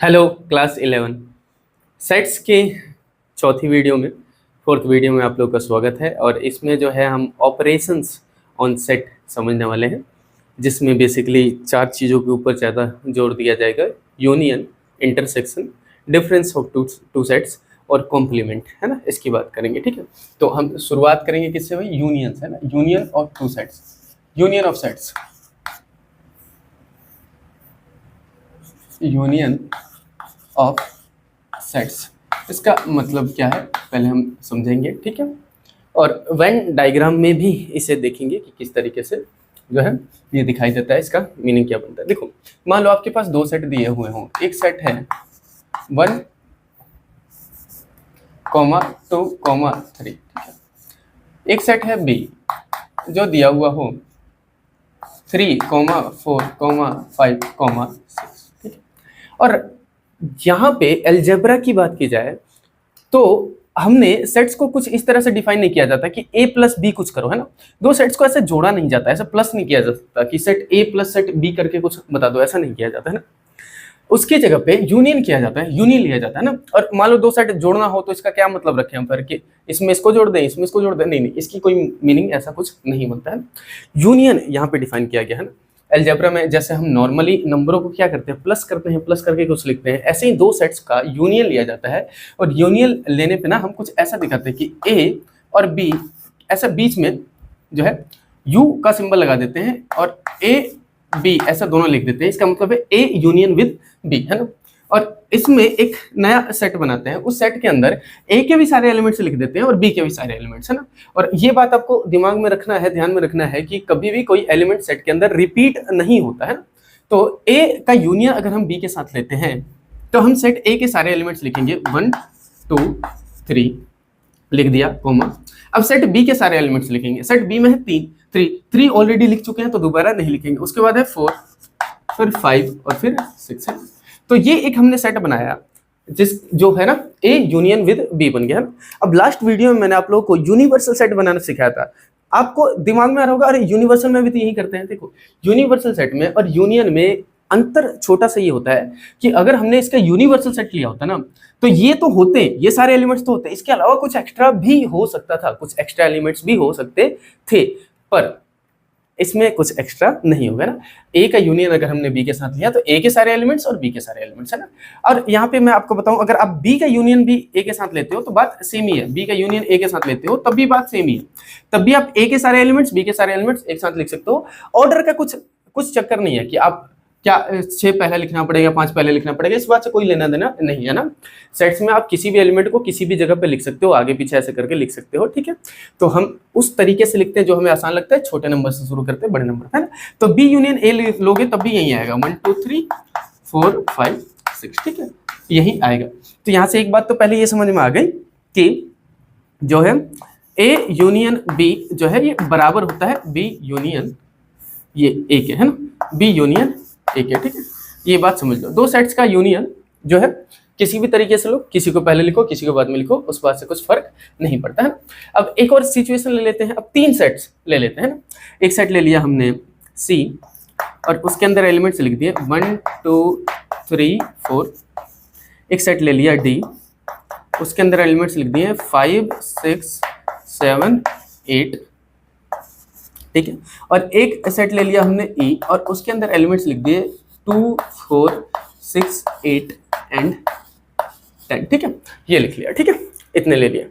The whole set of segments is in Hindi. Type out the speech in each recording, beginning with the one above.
हेलो क्लास 11 सेट्स के चौथी वीडियो में फोर्थ वीडियो में आप लोग का स्वागत है। और इसमें जो है हम ऑपरेशंस ऑन सेट समझने वाले हैं, जिसमें बेसिकली चार चीज़ों के ऊपर ज़्यादा जोर दिया जाएगा। Union, intersection, difference of two sets और कॉम्प्लीमेंट, है ना, इसकी बात करेंगे। ठीक है, तो हम शुरुआत करेंगे किससे भाई? यूनियन, है ना, union of two sets, union of sets, union of sets. इसका मतलब क्या है पहले हम समझेंगे, ठीक है। और वेन डायग्राम में भी इसे देखेंगे कि किस तरीके से जो है ये दिखाई देता है, इसका मीनिंग क्या बनता है। देखो, मान लो आपके पास दो सेट दिए हुए हों। एक सेट है 1, 2, 3, ठीक है। एक सेट है बी जो दिया हुआ हो 3, 4, 5, 6, ठीक है। और यहाँ पे अलजेब्रा की बात की जाए तो हमने सेट्स को कुछ इस तरह से डिफाइन नहीं किया जाता कि a प्लस बी कुछ करो, है ना। दो सेट्स को ऐसे जोड़ा नहीं जाता, ऐसा प्लस नहीं किया जा सकता कि set a plus set b करके कुछ बता दो, ऐसा नहीं किया जाता, है ना। उसकी जगह पे यूनियन किया जाता है, यूनियन लिया जाता है ना। और मान लो दो सेट जोड़ना हो तो इसका क्या मतलब रखें हम फिर कि इसमें इसको जोड़ दें, इसमें इसको जोड़ दें? नहीं, इसकी कोई मीनिंग ऐसा कुछ नहीं बनता है। यूनियन यहाँ पे डिफाइन किया गया है ना। अलजेब्रा में जैसे हम नॉर्मली नंबरों को क्या करते हैं, प्लस करते हैं, प्लस करके कुछ लिखते हैं, ऐसे ही दो सेट्स का यूनियन लिया जाता है। और यूनियन लेने पे ना हम कुछ ऐसा दिखाते हैं कि ए और बी, ऐसा बीच में जो है यू का सिंबल लगा देते हैं और ए बी ऐसा दोनों लिख देते हैं। इसका मतलब है ए यूनियन विद बी, है ना। और इसमें एक नया सेट बनाते हैं, उस सेट के अंदर ए के भी सारे एलिमेंट्स लिख देते हैं और बी के भी सारे एलिमेंट्स, है ना। और ये बात आपको दिमाग में रखना है, ध्यान में रखना है कि कभी भी कोई एलिमेंट सेट के अंदर रिपीट नहीं होता है ना। तो ए का यूनियन अगर हम बी के साथ लेते हैं तो हम सेट ए के सारे एलिमेंट्स लिखेंगे 1, 2, 3 लिख दिया, कोमा। अब सेट बी के सारे एलिमेंट्स लिखेंगे। सेट बी में है 3 ऑलरेडी लिख चुके हैं तो दोबारा नहीं लिखेंगे। उसके बाद है 4, फिर 5 और फिर 6 है। तो ये एक हमने सेट बनाया जिस जो है ना ए यूनियन विद बी बन गया है ना। अब लास्ट वीडियो में मैंने आप लोगों को यूनिवर्सल सेट बनाना सिखाया था। आपको दिमाग में आ रहा होगा, अरे यूनिवर्सल में भी तो यही करते हैं। देखो, यूनिवर्सल सेट में और यूनियन में अंतर छोटा सा ये होता है कि अगर हमने इसका यूनिवर्सल सेट लिया होता ना तो ये तो होते, ये सारे एलिमेंट्स तो होते, इसके अलावा कुछ एक्स्ट्रा भी हो सकता था, कुछ एक्स्ट्रा एलिमेंट्स भी हो सकते थे, पर इसमें कुछ एक्स्ट्रा नहीं होगा ना। ए का यूनियन अगर हमने बी के साथ लिया तो ए के सारे एलिमेंट्स और बी के सारे एलिमेंट्स, है ना। और यहाँ पे मैं आपको बताऊं, अगर आप बी का यूनियन भी ए के साथ लेते हो तो बात सेम ही है। बी का यूनियन ए के साथ लेते हो तब भी बात सेम ही है। तब भी आप ए के सारे एलिमेंट्स, बी के सारे एलिमेंट्स एक साथ लिख सकते हो। ऑर्डर का कुछ चक्कर नहीं है कि आप क्या 6 पहले लिखना पड़ेगा, 5 पहले लिखना पड़ेगा, इस बात से कोई लेना देना नहीं है ना। सेट्स में आप किसी भी एलिमेंट को किसी भी जगह पे लिख सकते हो, आगे पीछे ऐसे करके लिख सकते हो, ठीक है। तो हम उस तरीके से लिखते हैं जो हमें आसान लगता है, छोटे नंबर से शुरू करते हैं बड़े नंबर, है ना। तो बी यूनियन ए लोगे तब भी यही आएगा, 1, 2, 3, 4, 5, 6, ठीक है, यही आएगा। तो यहाँ से एक बात तो पहले ये समझ में आ गई कि जो है ए यूनियन बी जो है ये बराबर होता है बी यूनियन ये ए के, है ना, बी यूनियन एक है, ठीक है। ये बात समझ लो, दो सेट्स का यूनियन जो है किसी भी तरीके से लो, किसी को पहले लिखो किसी को बाद में लिखो, उस बात से कुछ फर्क नहीं पड़ता है ना। अब एक और सिचुएशन ले लेते हैं, अब 3 सेट्स ले लेते हैं ना। एक सेट ले लिया हमने सी और उसके अंदर एलिमेंट्स लिख दिए 1, 2, 3, 4। एक सेट ले लिया डी, उसके अंदर एलिमेंट्स लिख दिए 5, 6, 7, 8, ठीक है। और एक सेट ले लिया हमने ई और उसके अंदर एलिमेंट्स लिख दिए 2, 4, 6, 8 एंड 10, ठीक है। ये लिख लिया, ठीक है, इतने ले लिया।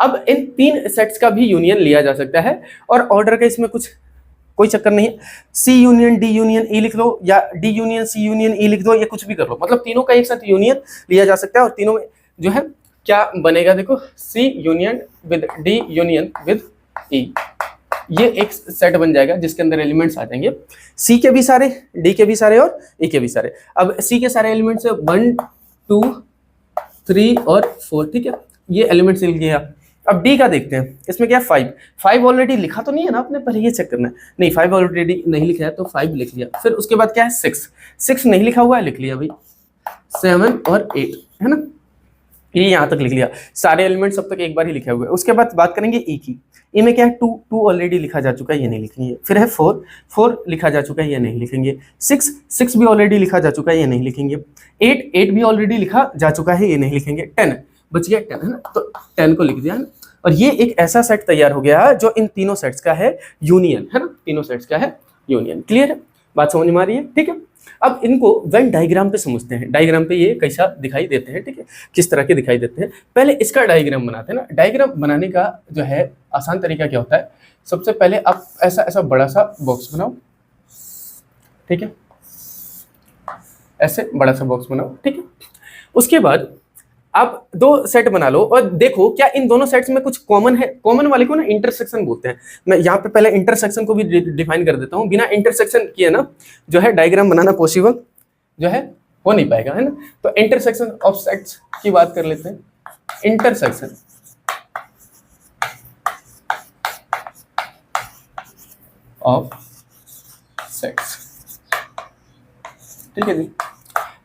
अब इन 3 सेट्स का भी यूनियन लिया जा सकता है और ऑर्डर का इसमें कोई चक्कर नहीं है। सी यूनियन डी यूनियन ई लिख लो या डी यूनियन सी यूनियन ई लिख दो, या कुछ भी कर लो, मतलब तीनों का एक साथ यूनियन लिया जा सकता है। और तीनों में जो है क्या बनेगा, देखो, C union with D union with E, ये एक सेट बन जाएगा जिसके अंदर एलिमेंट्स आ जाएंगे सी के भी सारे, डी के भी सारे और ई के भी सारे। अब सी के सारे एलिमेंट्स 1, 2, 3 और 4, ठीक है, ये एलिमेंट्स लिख गया। अब डी का देखते हैं, इसमें क्या 5 ऑलरेडी लिखा तो नहीं है ना आपने, पहले ये चेक करना है। नहीं, 5 ऑलरेडी नहीं लिखा है तो 5 लिख लिया। फिर उसके बाद क्या है 6 नहीं लिखा हुआ है, लिख लिया भाई 7 और 8, है ना। ये यहाँ तक लिख लिया, सारे एलिमेंट सब तक एक बार ही लिखे हुए। उसके बाद बात करेंगे ई की। ई में क्या है, 2 2 ऑलरेडी लिखा जा चुका है, ये नहीं लिखेंगे। फिर है 4 4 लिखा जा चुका है, ये नहीं लिखेंगे। 6 6 भी ऑलरेडी लिखा जा चुका है, ये नहीं लिखेंगे। 8 8 भी ऑलरेडी लिखा जा चुका है, ये नहीं लिखेंगे। 10 बच गया 10 है ना, तो 10 को लिख दिया है ना। और ये एक ऐसा सेट तैयार हो गया जो इन तीनों सेट्स का है यूनियन, है ना, तीनों सेट्स का है यूनियन। क्लियर है, बात समझ में आ रही है? ठीक है, अब इनको वेन डायग्राम पे समझते हैं। डायग्राम पे ये कैसा दिखाई देते हैं, ठीक है, किस तरह के दिखाई देते हैं। पहले इसका डायग्राम बनाते हैं ना। डायग्राम बनाने का जो है आसान तरीका क्या होता है, सबसे पहले आप ऐसा ऐसा बड़ा सा बॉक्स बनाओ, ठीक है, ऐसे बड़ा सा बॉक्स बनाओ, ठीक है। उसके बाद आप 2 सेट बना लो और देखो क्या इन दोनों सेट्स में कुछ कॉमन है। कॉमन वाले को ना इंटरसेक्शन बोलते हैं। मैं यहाँ पे पहले इंटरसेक्शन को भी डिफाइन कर देता हूँ। बिना इंटरसेक्शन किए ना जो है डायग्राम बनाना पॉसिबल जो है हो नहीं पाएगा, है ना। तो इंटरसेक्शन ऑफ सेट्स की बात कर लेते हैं। इंटरसेक्शन ऑफ सेट्स, ठीक है जी।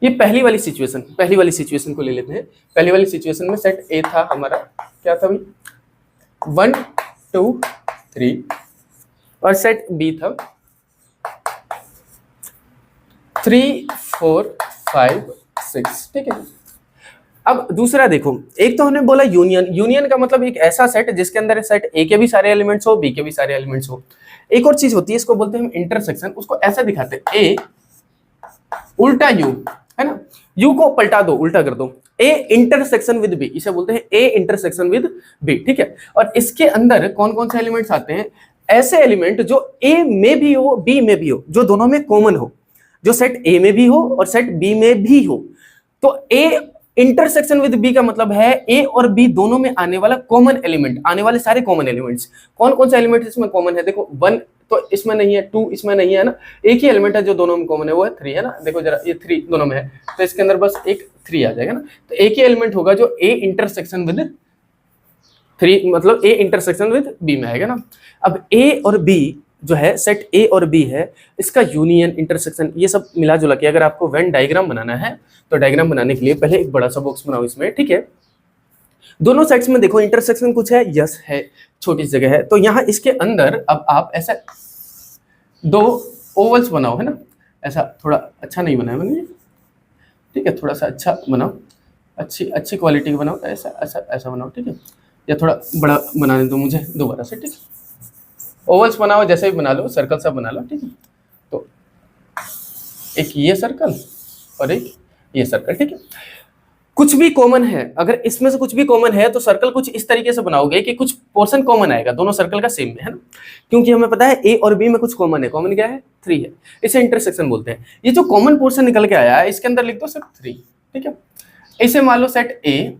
ये पहली वाली सिचुएशन को ले लेते हैं। पहली वाली सिचुएशन में सेट ए था हमारा, क्या था भाई, 1 2 3, और सेट बी था 3 4 5 6, ठीक है। अब दूसरा देखो, एक तो हमने बोला यूनियन। यूनियन का मतलब एक ऐसा सेट जिसके अंदर सेट ए के भी सारे एलिमेंट्स हो, बी के भी सारे एलिमेंट्स हो। एक और चीज होती है, इसको बोलते हैं हम इंटरसेक्शन। उसको ऐसा दिखाते हैं, ए उल्टा यू, है ना, यू को पलटा दो, उल्टा कर दो, ए इंटरसेक्शन विद बी, इसे बोलते हैं ए इंटरसेक्शन विद बी, ठीक है। और इसके अंदर कौन कौन से एलिमेंट्स आते हैं, ऐसे एलिमेंट जो ए में भी हो, बी में भी हो, जो दोनों में कॉमन हो, जो सेट ए में भी हो और सेट बी में भी हो। तो ए इंटरसेक्शन विद बी का मतलब है ए और बी दोनों में आने वाला कॉमन एलिमेंट, आने वाले सारे कॉमन एलिमेंट्स। कौन कौन से एलिमेंट इसमें कॉमन है, देखो 1 तो इसमें नहीं है, 2 इसमें नहीं है ना, एक ही एलिमेंट है जो दोनों में कॉमन है, वो है 3, है ना। देखो जरा, ये 3 दोनों में है, तो इसके अंदर बस एक 3 आ जाएगा ना। तो एक ही एलिमेंट होगा जो ए इंटरसेक्शन विद 3, मतलब ए इंटरसेक्शन विद बी में आएगा ना। अब ए और बी जो है, सेट ए और बी है, इसका यूनियन, इंटरसेक्शन, ये सब मिला जुला के अगर आपको वेन डायग्राम बनाना है, तो डायग्राम बनाने के लिए पहले एक बड़ा सा बॉक्स बनाओ इसमें, ठीक है। दोनों साइड्स में देखो इंटरसेक्शन कुछ है, यस है, छोटी सी जगह है। तो यहाँ इसके अंदर अब आप ऐसा 2 ओवल्स बनाओ, है ना। ऐसा थोड़ा अच्छा नहीं बनाया मैंने, ठीक है, थोड़ा सा अच्छा बनाओ, अच्छी क्वालिटी का बनाओ, ऐसा ऐसा ऐसा बनाओ, ठीक है। या थोड़ा बड़ा बनाने दो मुझे दोबारा से, ठीक है। ओवल्स बनाओ, जैसे भी बना लो, सर्कल सा बना लो, ठीक है। तो एक ये सर्कल और एक ये सर्कल, ठीक है। कुछ भी कॉमन है, अगर इसमें से कुछ भी कॉमन है तो सर्कल कुछ इस तरीके से बनाओगे कि कुछ पोर्शन कॉमन आएगा, दोनों सर्कल का सेम में, है ना। क्योंकि हमें पता है ए और बी में कुछ कॉमन है। कॉमन क्या है, 3 है, इसे इंटरसेक्शन बोलते हैं। ये जो कॉमन पोर्शन निकल के आया है, इसके अंदर लिख दो सिर्फ 3, ठीक है। इसे मान लो सेट ए,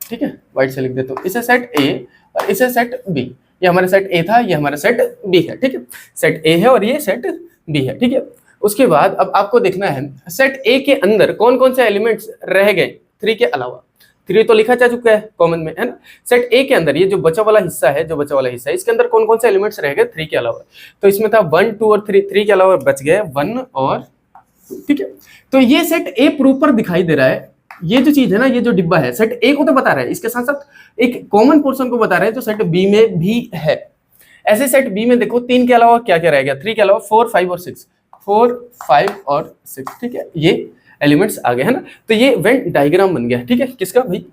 ठीक है, व्हाइट से लिख देता हूँ, इसे सेट ए और इसे सेट बी। ये हमारा सेट ए था, ये हमारा सेट बी है, ठीक है। सेट ए है और ये सेट बी है, ठीक है। उसके बाद अब आपको देखना है सेट ए के अंदर कौन कौन से एलिमेंट्स रह गए 3 के अलावा। 3 तो लिखा जा चुका है कॉमन में, है ना। सेट ए के अंदर ये जो बचा वाला हिस्सा है, इसके अंदर कौन कौन से एलिमेंट्स रह गए 3 के अलावा। तो इसमें था 1 2 और 3, 3 के अलावा बच गए 1 और 2, ठीक है। तो ये सेट ए प्रॉपर दिखाई दे रहा है। ये जो चीज है ना, ये जो डिब्बा है, सेट ए को तो बता रहा है, इसके साथ साथ एक कॉमन पोर्शन को बता रहा है जो सेट बी में भी है। ऐसे सेट बी में देखो 3 के अलावा क्या क्या रह गया, 3 के अलावा 4 5 और 6, 4 5 और 6, ठीक है। ये एलिमेंट्स आ गए, है ना। तो ये वेन डायग्राम बन गया, ठीक है, किसका भाई।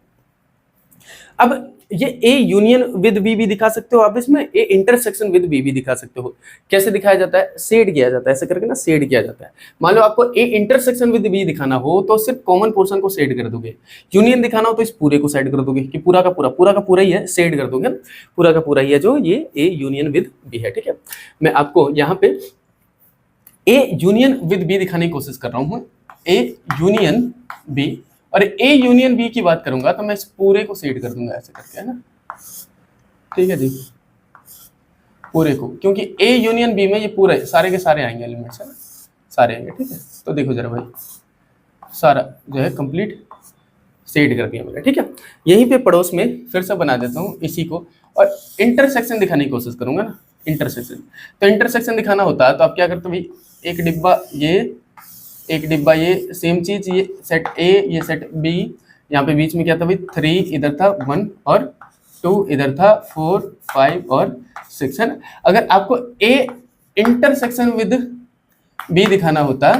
अब ये ए यूनियन विद बी भी दिखा सकते हो आप, इसमें ए इंटरसेक्शन विद बी भी दिखा सकते हो। कैसे दिखाया जाता है, शेड किया जाता है, ऐसे करके ना शेड किया जाता है। मान लो आपको ए इंटरसेक्शन विद बी दिखाना हो तो सिर्फ कॉमन पोर्शन को शेड कर दोगे। यूनियन दिखाना हो तो इस पूरे को शेड कर दोगे कि पूरा का पूरा ही है, शेड कर दोगे ना, पूरा का पूरा ही है जो ये ए यूनियन विद बी है, ठीक है। मैं आपको यहाँ पे ए यूनियन विद बी दिखाने की कोशिश कर रहा हूँ, ए यूनियन बी, और ए यूनियन बी की बात करूंगा तो मैं इस पूरे को शेड कर दूंगा ऐसे करके, है ना, ठीक है जी, पूरे को, क्योंकि ए यूनियन बी में ये पूरे सारे के सारे आएंगे एलिमेंट्स, है ना, सारे आएंगे, ठीक है। तो देखो जरा भाई, सारा जो है कंप्लीट शेड कर दिया मैंने, ठीक है। यहीं पे पड़ोस में फिर से बना देता हूँ इसी को, और इंटरसेक्शन दिखाने की कोशिश करूंगा ना, इंटरसेक्शन। तो इंटरसेक्शन दिखाना होता है तो आप क्या करते हो भाई, एक डिब्बा ये, एक डिब्बा ये, सेम चीज, ये सेट ए, ये सेट बी, यहाँ पे बीच में क्या था भाई, 3 इधर था, 1 और 2 इधर था, 4 5 और 6 है ना। अगर आपको ए इंटरसेक्शन विद बी दिखाना होता,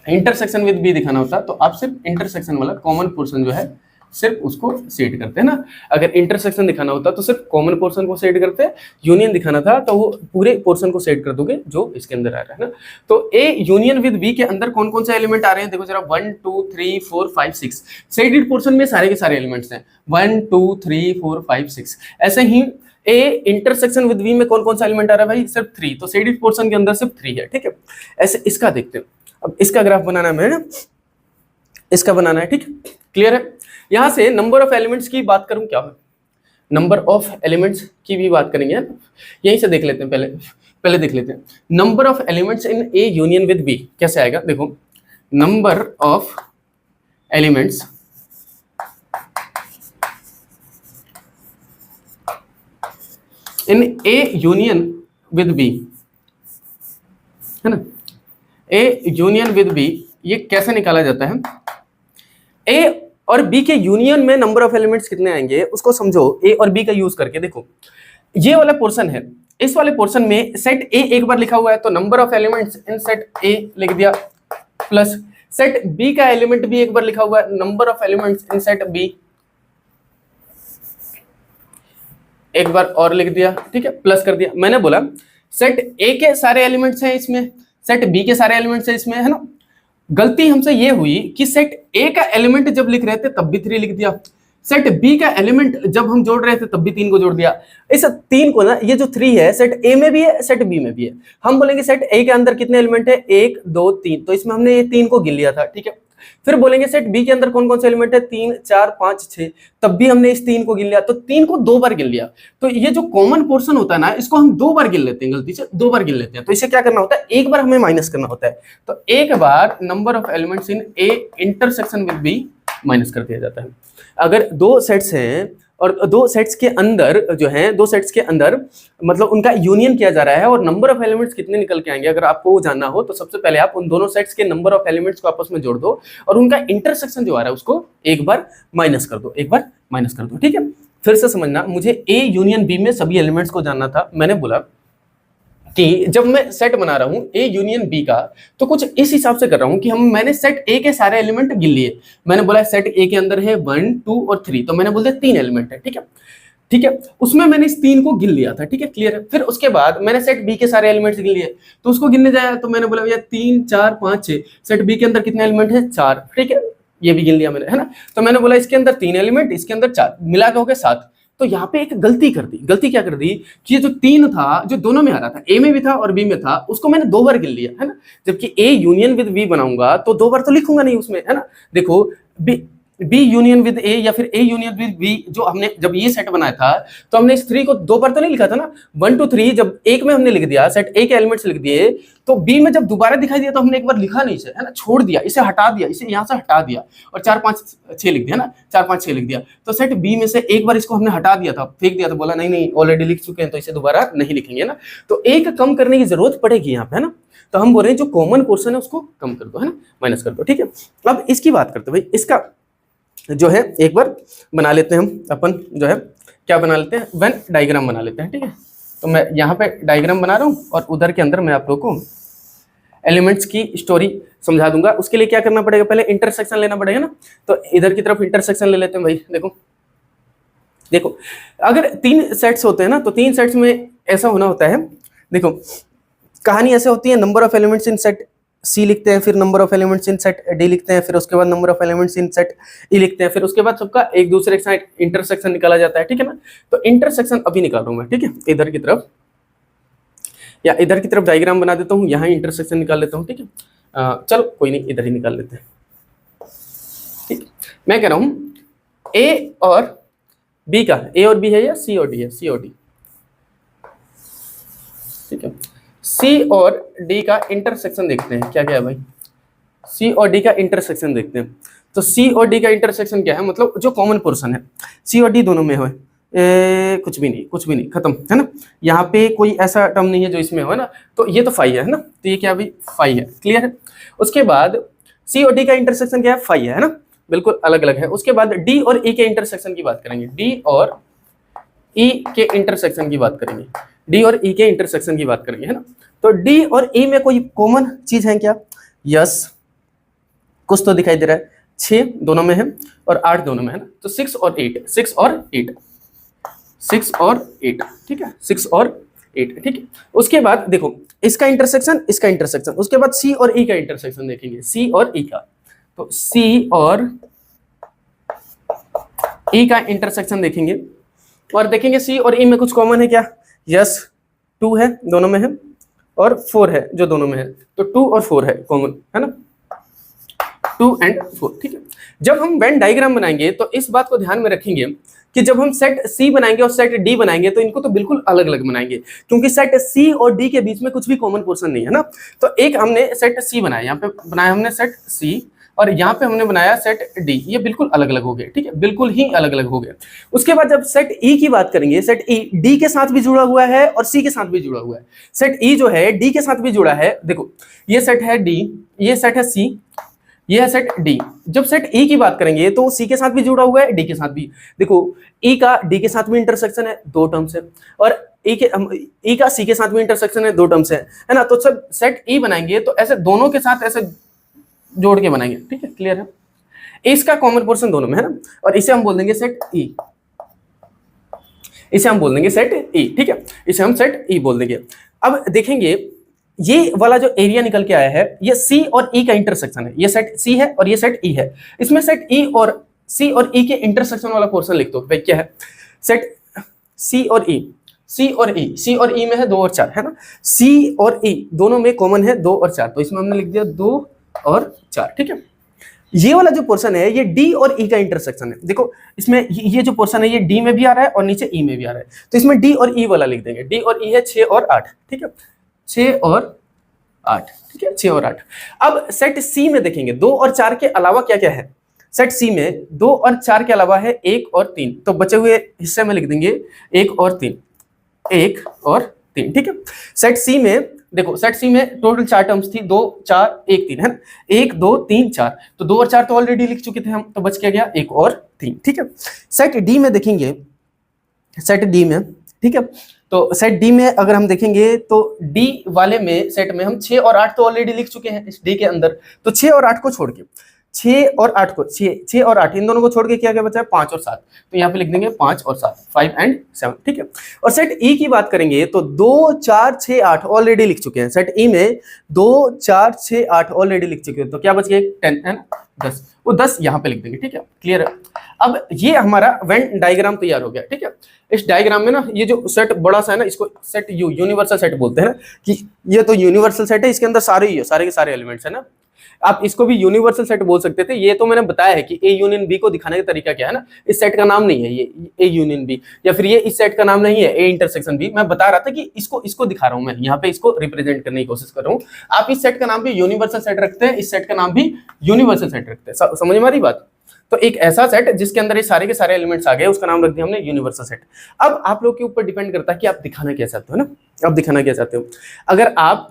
इंटरसेक्शन विद बी दिखाना होता तो आप सिर्फ इंटरसेक्शन वाला कॉमन पोर्शन जो है सिर्फ उसको सेट करते हैं ना। अगर इंटरसेक्शन दिखाना होता तो सिर्फ कॉमन पोर्शन को सेट करते, यूनियन दिखाना था तो वो पूरे पोर्शन को सेट कर दोगे जो इसके अंदर आ रहा है ना। तो ए यूनियन विद बी के अंदर कौन कौन से एलिमेंट आ रहे हैं, देखो जरा, 1 2 3 4 5 6। सेटेड पोर्शन में सारे के सारे एलिमेंट्स हैं, 1 2 3 4 5 6। ऐसे ही ए इंटरसेक्शन विद बी में कौन कौन सा एलिमेंट आ रहा है भाई, सिर्फ 3। तो सेटेड पोर्शन के अंदर सिर्फ 3 है, ठीक है। ऐसे इसका देखते हैं, अब इसका ग्राफ बनाना है, इसका बनाना है, ठीक है, क्लियर है। यहां से नंबर ऑफ एलिमेंट्स की बात करूं क्या है, नंबर ऑफ एलिमेंट्स की भी बात करेंगे, यहीं से देख लेते हैं, पहले देख लेते हैं number of elements in A union with B कैसे आएगा। देखो, number of elements in A union with B, है ना, ए यूनियन विद बी, ये कैसे निकाला जाता है। ए और बी के यूनियन में नंबर ऑफ एलिमेंट्स कितने आएंगे उसको समझो, ए और बी का यूज करके। देखो ये वाला पोर्शन है, इस वाले पोर्शन में सेट ए एक बार लिखा हुआ है तो number of elements in set A लिख दिया, प्लस सेट बी का एलिमेंट भी एक बार लिखा हुआ है, number of elements in set B एक बार और लिख दिया, ठीक है, प्लस कर दिया। मैंने बोला सेट ए के सारे एलिमेंट्स हैं इसमें, सेट बी के सारे एलिमेंट्स हैं इसमें, है ना। गलती हमसे ये हुई कि सेट ए का एलिमेंट जब लिख रहे थे तब भी 3 लिख दिया, सेट बी का एलिमेंट जब हम जोड़ रहे थे तब भी 3 को जोड़ दिया। इस 3 को ना, ये जो 3 है सेट ए में भी है सेट बी में भी है। हम बोलेंगे सेट ए के अंदर कितने एलिमेंट है, 1 2 3, तो इसमें हमने ये 3 को गिन लिया था, ठीक है। फिर बोलेंगे सेट बी के अंदर कौन कौन से एलिमेंट है, 3 4 5 6, तब भी हमने इस 3 को गिन लिया, तो 3 को 2 बार गिन लिया। तो ये जो कॉमन पोर्शन होता है ना, इसको हम 2 बार गिन लेते हैं, गलती से 2 बार गिन लेते हैं। तो इसे क्या करना होता है, एक बार हमें माइनस करना होता है। तो एक बार number of elements in A intersection with B minus कर दिया जाता है। अगर 2 सेट्स हैं और 2 सेट्स के अंदर जो है, 2 सेट्स के अंदर मतलब उनका यूनियन किया जा रहा है और नंबर ऑफ एलिमेंट्स कितने निकल के आएंगे, अगर आपको वो जानना हो तो सबसे पहले आप उन दोनों सेट्स के नंबर ऑफ एलिमेंट्स को आपस में जोड़ दो और उनका इंटरसेक्शन जो आ रहा है उसको एक बार माइनस कर दो, एक बार माइनस कर दो, ठीक है। फिर से समझना, मुझे ए यूनियन बी में सभी एलिमेंट्स को जानना था। मैंने बोला कि जब मैं सेट बना रहा हूं ए यूनियन बी का तो कुछ इस हिसाब से कर रहा हूं कि मैंने सेट ए के सारे एलिमेंट गिन लिए। मैंने बोला सेट ए के अंदर है 1 2 और 3, तो मैंने बोल दिया 3 एलिमेंट है, ठीक है, ठीक है। उसमें मैंने इस 3 को गिन लिया था, ठीक है, क्लियर है। फिर उसके बाद मैंने सेट बी के सारे एलिमेंट्स गिन लिए, तो उसको गिनने जाया तो मैंने बोला भैया 3 4 5 6, सेट बी के अंदर कितने एलिमेंट है, 4, ठीक है, ये भी गिन लिया मैंने, है ना। तो मैंने बोला इसके अंदर 3 एलिमेंट, इसके अंदर 4, मिला के हो गए 7। तो यहाँ पे एक गलती कर दी। गलती क्या कर दी कि ये जो 3 था जो दोनों में आ रहा था, ए में भी था और बी में था, उसको मैंने 2 बार गिन लिया, है ना। जबकि ए यूनियन विद बी बनाऊंगा तो 2 बार तो लिखूंगा नहीं उसमें, है ना। देखो बी यूनियन विद ए या फिर ए यूनियन विद बी, जो हमने जब ये सेट बनाया था तो हमने इस 3 को 2 बार तो नहीं लिखा था ना। 1 2 3 जब एक में हमने लिख दिया, सेट ए के एलिमेंट्स लिख दिए, तो बी में जब दोबारा दिखाई दिया तो हमने एक बार लिखा नहीं इसे, है ना, छोड़ दिया, इसे हटा दिया, इसे यहाँ से हटा दिया और 4 5 6 लिख दिया ना, 4 5 6 लिख दिया। तो सेट बी में से एक बार इसको हमने हटा दिया था, फेंक दिया था, बोला नहीं नहीं ऑलरेडी लिख चुके हैं तो इसे दोबारा नहीं लिखेंगे ना। तो एक कम करने की जरूरत पड़ेगी यहाँ पे, है ना। तो हम बोल रहे हैं जो कॉमन पोर्शन है उसको कम कर दो, है ना, माइनस कर दो, ठीक है। अब इसकी बात करते हैं भाई, इसका जो है एक बार बना लेते हैं हम, अपन जो है क्या बना लेते हैं, वेन डायग्राम बना लेते हैं, ठीक है। तो मैं यहाँ पे डायग्राम बना रहा हूँ और उधर के अंदर मैं आप लोगों को एलिमेंट्स की स्टोरी समझा दूंगा। उसके लिए क्या करना पड़ेगा, पहले इंटरसेक्शन लेना पड़ेगा ना। तो इधर की तरफ इंटरसेक्शन ले लेते हैं भाई। देखो देखो अगर 3 सेट्स होते हैं ना तो 3 सेट्स में ऐसा होना होता है। देखो कहानी ऐसे होती है, number of elements in set C लिखते हैं, फिर number of elements in set D लिखते हैं, फिर उसके बाद number of elements in set E लिखते हैं, फिर उसके बाद सबका एक दूसरे के साथ इंटरसेक्शन निकाला जाता है, ठीक है ना। तो इंटरसेक्शन अभी निकाल रहा हूं मैं, ठीक है, इधर की तरफ या इधर की तरफ डायग्राम बना देता हूँ, यहाँ इंटरसेक्शन निकाल लेता हूँ, ठीक है। चलो कोई नहीं, इधर ही निकाल लेते हैं, ठीक। मैं कह रहा हूँ ए और बी का, ए और बी है या सी और डी है, सी और डी, ठीक है। सी और डी का इंटरसेक्शन देखते हैं क्या क्या है भाई, सी और डी का इंटरसेक्शन देखते हैं। तो सी और डी का इंटरसेक्शन क्या है, मतलब जो कॉमन पोर्शन है सी और डी दोनों में हो, कुछ भी नहीं, कुछ भी नहीं, खत्म, है ना। यहाँ पे कोई ऐसा टर्म नहीं है जो इसमें हो, है ना। तो ये तो फाई है ना, तो ये क्या भाई फाई है, क्लियर है। उसके बाद सी और डी का इंटरसेक्शन क्या है, 5 है ना, बिल्कुल अलग अलग है। उसके बाद डी और ई के इंटरसेक्शन की बात करेंगे, डी और ई के इंटरसेक्शन की बात करेंगे, डी और ई के इंटरसेक्शन की बात करेंगे, है ना। तो डी और ई में कोई कॉमन चीज है क्या, यस कुछ तो दिखाई दे रहा है, 6 दोनों में है और 8 दोनों में है ना, तो 6 और 8, 6 और 8, 6 और 8, ठीक है, 6 और 8, ठीक है। उसके बाद देखो इसका इंटरसेक्शन, इसका इंटरसेक्शन, उसके बाद सी और ई का इंटरसेक्शन देखेंगे, सी और ई का, तो सी और ई का इंटरसेक्शन देखेंगे और देखेंगे सी और ई में कुछ कॉमन है क्या, यस 2 है दोनों में है और 4 है जो दोनों में है, तो 2 और 4 है कॉमन, है ना, 2 and 4, ठीक है। जब हम वेन डायग्राम बनाएंगे तो इस बात को ध्यान में रखेंगे कि जब हम सेट सी बनाएंगे और सेट डी बनाएंगे तो इनको तो बिल्कुल अलग अलग बनाएंगे, क्योंकि सेट सी और डी के बीच में कुछ भी कॉमन पोर्शन नहीं है ना। तो एक हमने सेट सी बनाया, यहाँ पे बनाया हमने सेट सी और यहाँ पे हमने बनाया सेट डी, ये बिल्कुल अलग अलग हो गए, ठीक है, बिल्कुल ही अलग अलग हो गए। उसके बाद जब सेट ई की बात करेंगे, सेट ई डी के साथ भी जुड़ा हुआ है और सी के साथ भी जुड़ा हुआ है। सेट ई जो है डी के साथ भी जुड़ा है, देखो ये सेट है डी, ये सेट है सी, ये है सेट डी। जब सेट ई की बात करेंगे तो सी के साथ भी जुड़ा हुआ है, डी के साथ भी, देखो ई का डी के साथ भी इंटरसेक्शन है, 2 टर्म्स है, और ई का सी के साथ भी इंटरसेक्शन है, 2 टर्म्स है ना। तो जब सेट ई बनाएंगे तो ऐसे दोनों के साथ ऐसे जोड़ के बनाएंगे, ठीक है, क्लियर है। इसका कॉमन पोर्शन दोनों में है ना, और इसे हम बोल देंगे सेट ई, इसे हम बोल देंगे सेट ई, ठीक है, इसे हम सेट ई बोल देंगे। अब देखेंगे ये वाला जो एरिया निकल के आया है ये सी और ई का इंटरसेक्शन है, ये सेट सी है और ये सेट ई है। इसमें सेट ई और सी और ई के इंटरसेक्शन वाला पोर्शन लिख दो, भाई क्या है, सेट सी और ई, सी और ई, सी और ई में है 2 और 4, है ना, सी और ई दोनों में कॉमन है 2 और 4, तो इसमें हमने लिख दिया 2 और 4, ठीक है। ये वाला जो पोर्शन है ये डी और ई का इंटरसेक्शन है, देखो इसमें ये जो पोर्शन है ये डी में भी आ रहा है और नीचे ई में भी आ रहा है, तो इसमें डी और ई वाला लिख देंगे, डी और ई है 6 और 8, ठीक है, 6 और 8, ठीक है, 6 और 8। अब सेट सी में देखेंगे 2 और 4 के अलावा क्या क्या है, सेट सी में 2 और 4 के अलावा है 1 और 3, तो बचे हुए हिस्से में लिख देंगे 1 और 3, 1 और 3, ठीक है। सेट सी में देखो, सेट सी में टोटल 4 टर्म्स थी, 2 4 1 3, है ना, 1 2 3 4, तो 2 और 4 तो ऑलरेडी लिख चुके थे हम, तो बच क्या गया 1 और 3, ठीक है। सेट डी में देखेंगे, सेट डी में, ठीक है, तो सेट डी में अगर हम देखेंगे तो डी वाले में सेट में हम 6 और 8 तो ऑलरेडी लिख चुके हैं इस डी के अंदर, तो 6 और 8 को छोड़ के 6 और 8 को 6 और 8 इन दोनों को छोड़ के क्या क्या बचा है 5 और 7, तो यहाँ पे लिख देंगे 5 और 7, 5 and 7, ठीक है। और सेट ई की बात करेंगे तो 2 4 6 8 ऑलरेडी लिख चुके हैं, सेट ई में 2 4 6 8 ऑलरेडी लिख चुके हैं, तो क्या बच गया 10 है ना, 10, वो 10 यहाँ पे लिख देंगे, ठीक है, क्लियर है। अब ये हमारा वेन डायग्राम तैयार हो गया, ठीक है। इस डायग्राम में ना ये जो सेट बड़ा सा है ना, इसको सेट यू यूनिवर्सल सेट बोलते हैं ना, कि ये तो यूनिवर्सल सेट है, इसके अंदर सारे ही है, सारे के सारे एलिमेंट्स है ना, आप इसको भी यूनिवर्सल सेट बोल सकते थे। ये तो मैंने बताया है कि ए यूनियन बी को दिखाने का तरीका क्या है ना, इस सेट का नाम नहीं है ये ए यूनियन बी, या फिर ये इस सेट का नाम नहीं है ए इंटरसेक्शन बी, मैं बता रहा था कि इसको दिखा रहा हूं मैं यहाँ पे, इसको रिप्रेजेंट करने की कोशिश कर रहा हूँ। आप इस सेट का नाम भी यूनिवर्सल सेट रखते हैं, इस सेट का नाम भी यूनिवर्सल सेट रखते हैं, समझ में आ रही बात। तो एक ऐसा सेट जिसके अंदर ये सारे के सारे एलिमेंट्स आ गए, उसका नाम रख दिया हमने यूनिवर्सल सेट। अब आप लोग के ऊपर डिपेंड करता है कि आप दिखाना क्या चाहते हो ना, आप दिखाना क्या चाहते हो। अगर आप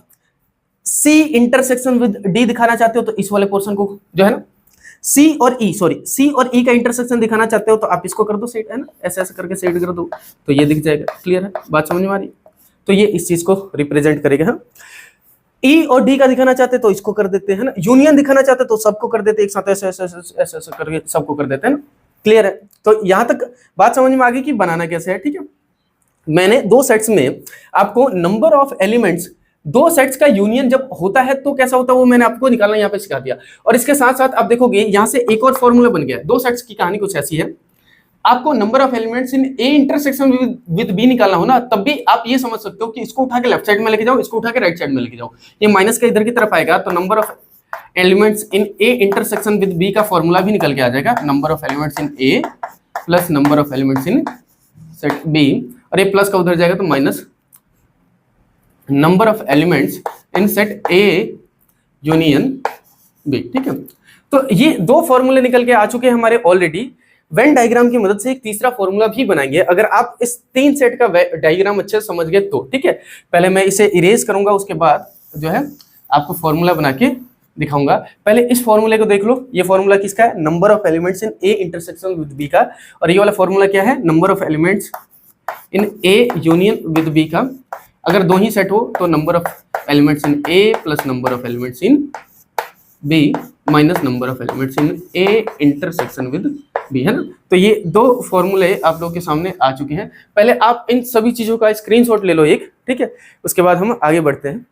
सी इंटरसेक्शन विद डी दिखाना चाहते हो तो इस वाले पोर्शन को जो है ना, सी और ई का इंटरसेक्शन दिखाना चाहते हो तो आप इसको कर दो सेट, है ना, ऐसे ऐसे करके सेट कर दो तो ये दिख जाएगा, क्लियर है बात, समझ में आ रही है। तो ये इस चीज को रिप्रेजेंट करेगा। हाँ, ई और डी का दिखाना चाहते तो इसको कर देते हैं ना, यूनियन दिखाना चाहते तो सबको कर देते एक साथ, ऐसे ऐसे ऐसे ऐसे करके सबको कर देते हैं ना, क्लियर है। तो यहां तक बात समझ में आ गई कि बनाना कैसे है, ठीक है। मैंने 2 सेट्स में आपको नंबर ऑफ एलिमेंट्स, 2 सेट्स का यूनियन जब होता है तो कैसा होता है वो मैंने आपको निकालना यहाँ पे सिखा दिया। और इसके साथ साथ आप देखोगे यहाँ से एक और फॉर्मूला बन गया। 2 सेट्स की कहानी कुछ ऐसी है, आपको number of elements in A intersection with B निकालना हो ना, तब भी आप ये समझ सकते हो कि इसको उठा के लेफ्ट साइड में लेके जाओ, इसको उठा के राइट साइड में लेके जाओ, ये माइनस का इधर की तरफ आएगा तो number of elements in A intersection with B का फॉर्मूला भी निकल के आ जाएगा, number of elements in A plus number of elements in set B, और ये प्लस का उधर जाएगा तो minus number of elements in set A union B, ठीक है। तो ये 2 फॉर्मूले निकल के आ चुके हैं हमारे ऑलरेडी। वेन डायग्राम की मदद से एक तीसरा फॉर्मूला भी बनाएंगे, अगर आप इस 3 सेट का डायग्राम अच्छे से समझ गए तो, ठीक है। पहले मैं इसे इरेज करूंगा, उसके बाद जो है आपको फॉर्मूला बना के दिखाऊंगा। पहले इस फॉर्मूले को देख लो, ये फॉर्मूला किसका है, number of elements in A intersection with B का, और ये वाला फॉर्मूला क्या है, number of elements in A union with B का। अगर दो ही सेट हो तो number of elements in A plus number of elements in B minus number of elements in A intersection with B, है ना। तो ये दो फॉर्मूले आप लोगों के सामने आ चुके हैं। पहले आप इन सभी चीजों का स्क्रीनशॉट ले लो एक, ठीक है, उसके बाद हम आगे बढ़ते हैं।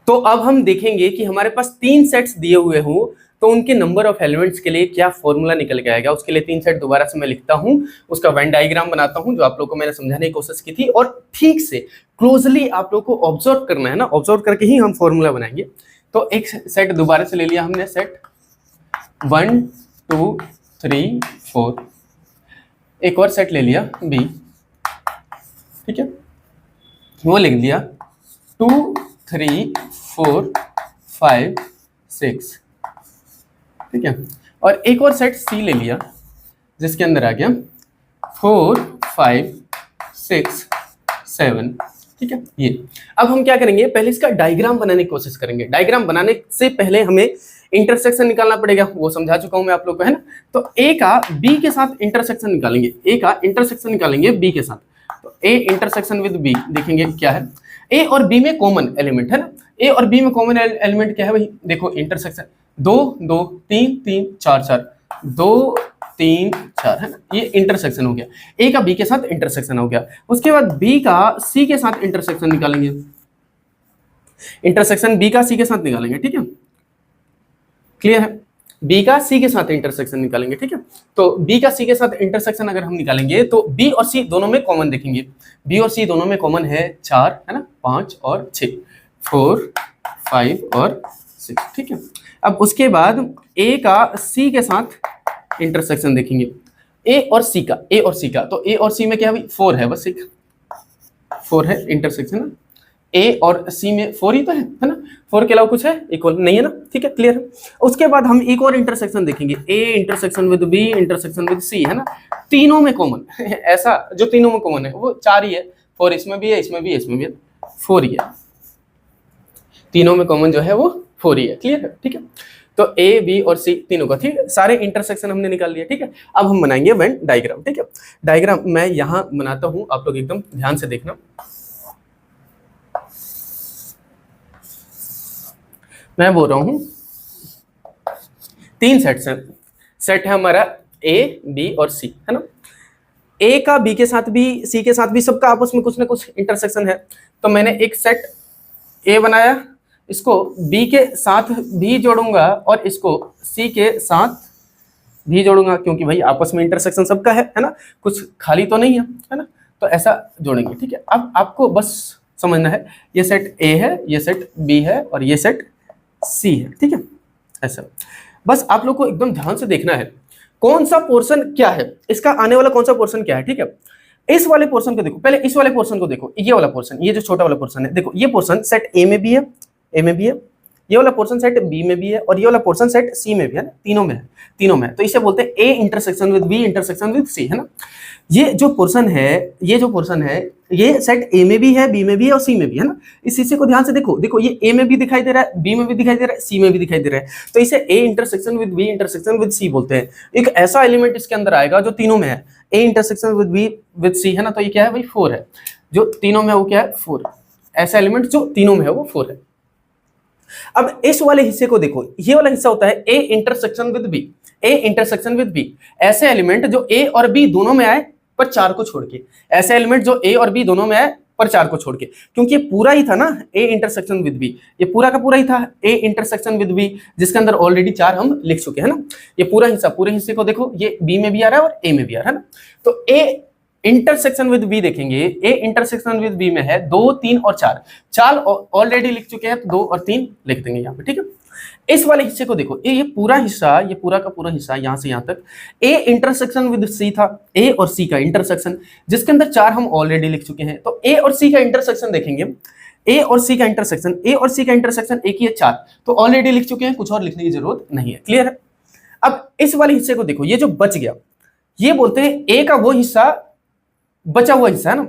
तो अब हम देखेंगे कि हमारे पास 3 सेट्स दिए हुए हों तो उनके नंबर ऑफ एलिमेंट्स के लिए क्या फॉर्मूला निकल के आएगा। उसके लिए 3 सेट दोबारा से मैं लिखता हूं, उसका वेन डायग्राम बनाता हूं जो आप लोगों को मैंने समझाने की कोशिश की थी, और ठीक से क्लोजली आप लोग को ऑब्जर्व करना है ना, ऑब्जर्व करके ही हम फॉर्मूला बनाएंगे। तो एक सेट दोबारा से ले लिया हमने, सेट 1 2 3 4, एक और सेट ले लिया बी, ठीक है, वो लिख दिया 2 3 4 5 6, ठीक है, और एक और सेट सी ले लिया जिसके अंदर आ गया 4 5 6 7, ठीक है। ये अब हम क्या करेंगे, पहले इसका डायग्राम बनाने की कोशिश करेंगे। डायग्राम बनाने से पहले हमें इंटरसेक्शन निकालना पड़ेगा, वो समझा चुका हूं मैं आप लोग को, है ना। तो ए का बी के साथ इंटरसेक्शन निकालेंगे, ए का इंटरसेक्शन निकालेंगे बी के साथ। तो ए इंटरसेक्शन विद बी देखेंगे क्या है, ए और बी में कॉमन एलिमेंट है ना, ए और बी में कॉमन एलिमेंट क्या है भाई, देखो इंटरसेक्शन 2 2 3 3 4 4 2 3 4, है ना, ये इंटरसेक्शन हो गया। ए का बी के साथ इंटरसेक्शन हो गया। उसके बाद बी का सी के साथ इंटरसेक्शन निकालेंगे, इंटरसेक्शन बी का सी के साथ निकालेंगे, ठीक है, क्लियर है। बी का सी के साथ इंटरसेक्शन निकालेंगे, ठीक है। तो बी का सी के साथ इंटरसेक्शन अगर हम निकालेंगे तो बी और सी दोनों में कॉमन देखेंगे, बी और सी दोनों में कॉमन है 4, है ना, 5 और 6, 4 5 और 6, ठीक है। अब उसके बाद ए का सी के साथ इंटरसेक्शन देखेंगे, ए और सी का, ए और सी का, तो ए और सी में क्या है भाई 4 है, बस एक 4 है इंटरसेक्शन, ए और सी में 4 ही तो है ना, 4 के अलावा कुछ है इक्वल नहीं है ना, ठीक है, क्लियर है। उसके बाद हम एक और इंटरसेक्शन देखेंगे, A intersection with B intersection with C, है ना, तीनों में कॉमन ऐसा जो तीनों में कॉमन है वो 4 ही है, 4 इसमें भी है, इसमें भी है, इसमें भी है, 4 ही है, तीनों में कॉमन जो है वो 4 ही है, क्लियर है, ठीक है। तो ए बी और सी तीनों का, ठीक है, सारे इंटरसेक्शन हमने निकाल लिया, ठीक है। अब हम बनाएंगे वेन डायग्राम, ठीक है। डायग्राम मैं यहां बनाता हूं, आप लोग एकदम ध्यान से देखना। मैं बोल रहा हूं 3 सेट्स हैं, सेट है हमारा ए बी और सी, है ना। ए का बी के साथ भी सी के साथ भी सबका आपस में कुछ ना कुछ इंटरसेक्शन है। तो मैंने एक सेट ए बनाया, इसको बी के साथ भी जोड़ूंगा और इसको सी के साथ भी जोड़ूंगा, क्योंकि भाई आपस में इंटरसेक्शन सबका है ना, कुछ खाली तो नहीं है ना, तो ऐसा जोड़ेंगे, ठीक है। अब आपको बस समझना है ये सेट ए है, ये सेट बी है और ये सेट सी है, ठीक है, ऐसा। बस आप लोग को एकदम ध्यान से देखना है कौन सा पोर्शन क्या है, इसका आने वाला कौन सा पोर्शन क्या है, ठीक है। इस वाले पोर्शन को देखो, पहले इस वाले पोर्शन को देखो, ये वाला पोर्शन, ये जो छोटा वाला पोर्शन है, देखो ये पोर्शन सेट ए में भी है, ए में भी है, ये वाला पोर्शन सेट बी में भी है और ये वाला पोर्शन सेट सी में भी है ना, तीनों में है, तीनों में है। तो इसे बोलते हैं A intersection with B intersection with C, है ना। ये जो पोर्शन है, ये जो पोर्शन है, ये सेट ए में भी है, बी में भी है और सी में भी है ना। इस हिस्से को ध्यान से देखो, देखो ये ए में भी दिखाई दे रहा है, बी में भी दिखाई दे रहा है, सी में भी दिखाई दे रहा है, तो इसे A intersection with B intersection with C बोलते हैं। एक ऐसा एलिमेंट इसके अंदर आएगा जो तीनों में है, A intersection with B with C, है ना। तो ये क्या है भाई 4 है, जो तीनों में है वो क्या है 4, ऐसा एलिमेंट जो तीनों में है वो 4 है। अब इस वाले हिस्से को देखो, ये वाला हिस्सा होता है A intersection with B, A intersection with B, ऐसे एलिमेंट जो ए और बी दोनों में आए पर 4 को छोड़ के, ऐसे एलिमेंट जो ए और बी दोनों में आए पर 4 को छोड़ के, क्योंकि ये पूरा ही था ना ए इंटरसेक्शन विद बी, ये पूरा का पूरा ही था ए इंटरसेक्शन विद बी, जिसके अंदर ऑलरेडी 4 हम लिख चुके हैं ना। ये पूरा हिस्सा, पूरे हिस्से को देखो, ये बी में भी आ रहा है और ए में भी आ रहा है ना। तो ए इंटरसेक्शन विद बी देखेंगे, ए इंटरसेक्शन विद बी में है 2 3 और 4, 4 ऑलरेडी लिख चुके हैं, तो 2 और 3 लिख देंगे यहाँ पे, ठीक है। इस वाले हिस्से को देखो, ये पूरा हिस्सा, ये पूरा का पूरा हिस्सा यहां से यहां तक ए इंटरसेक्शन विद सी था, ए और सी का इंटरसेक्शन, जिसके अंदर 4 हम ऑलरेडी लिख चुके हैं। तो ए और सी का इंटरसेक्शन देखेंगे, ए और सी का इंटरसेक्शन, ए और सी का इंटरसेक्शन एक ही है 4, तो ऑलरेडी लिख चुके हैं, कुछ और लिखने की जरूरत नहीं है, क्लियर है। अब इस वाले हिस्से को देखो, ये जो बच गया, ये बोलते हैं ए का वो हिस्सा, बचा हुआ हिस्सा है ना,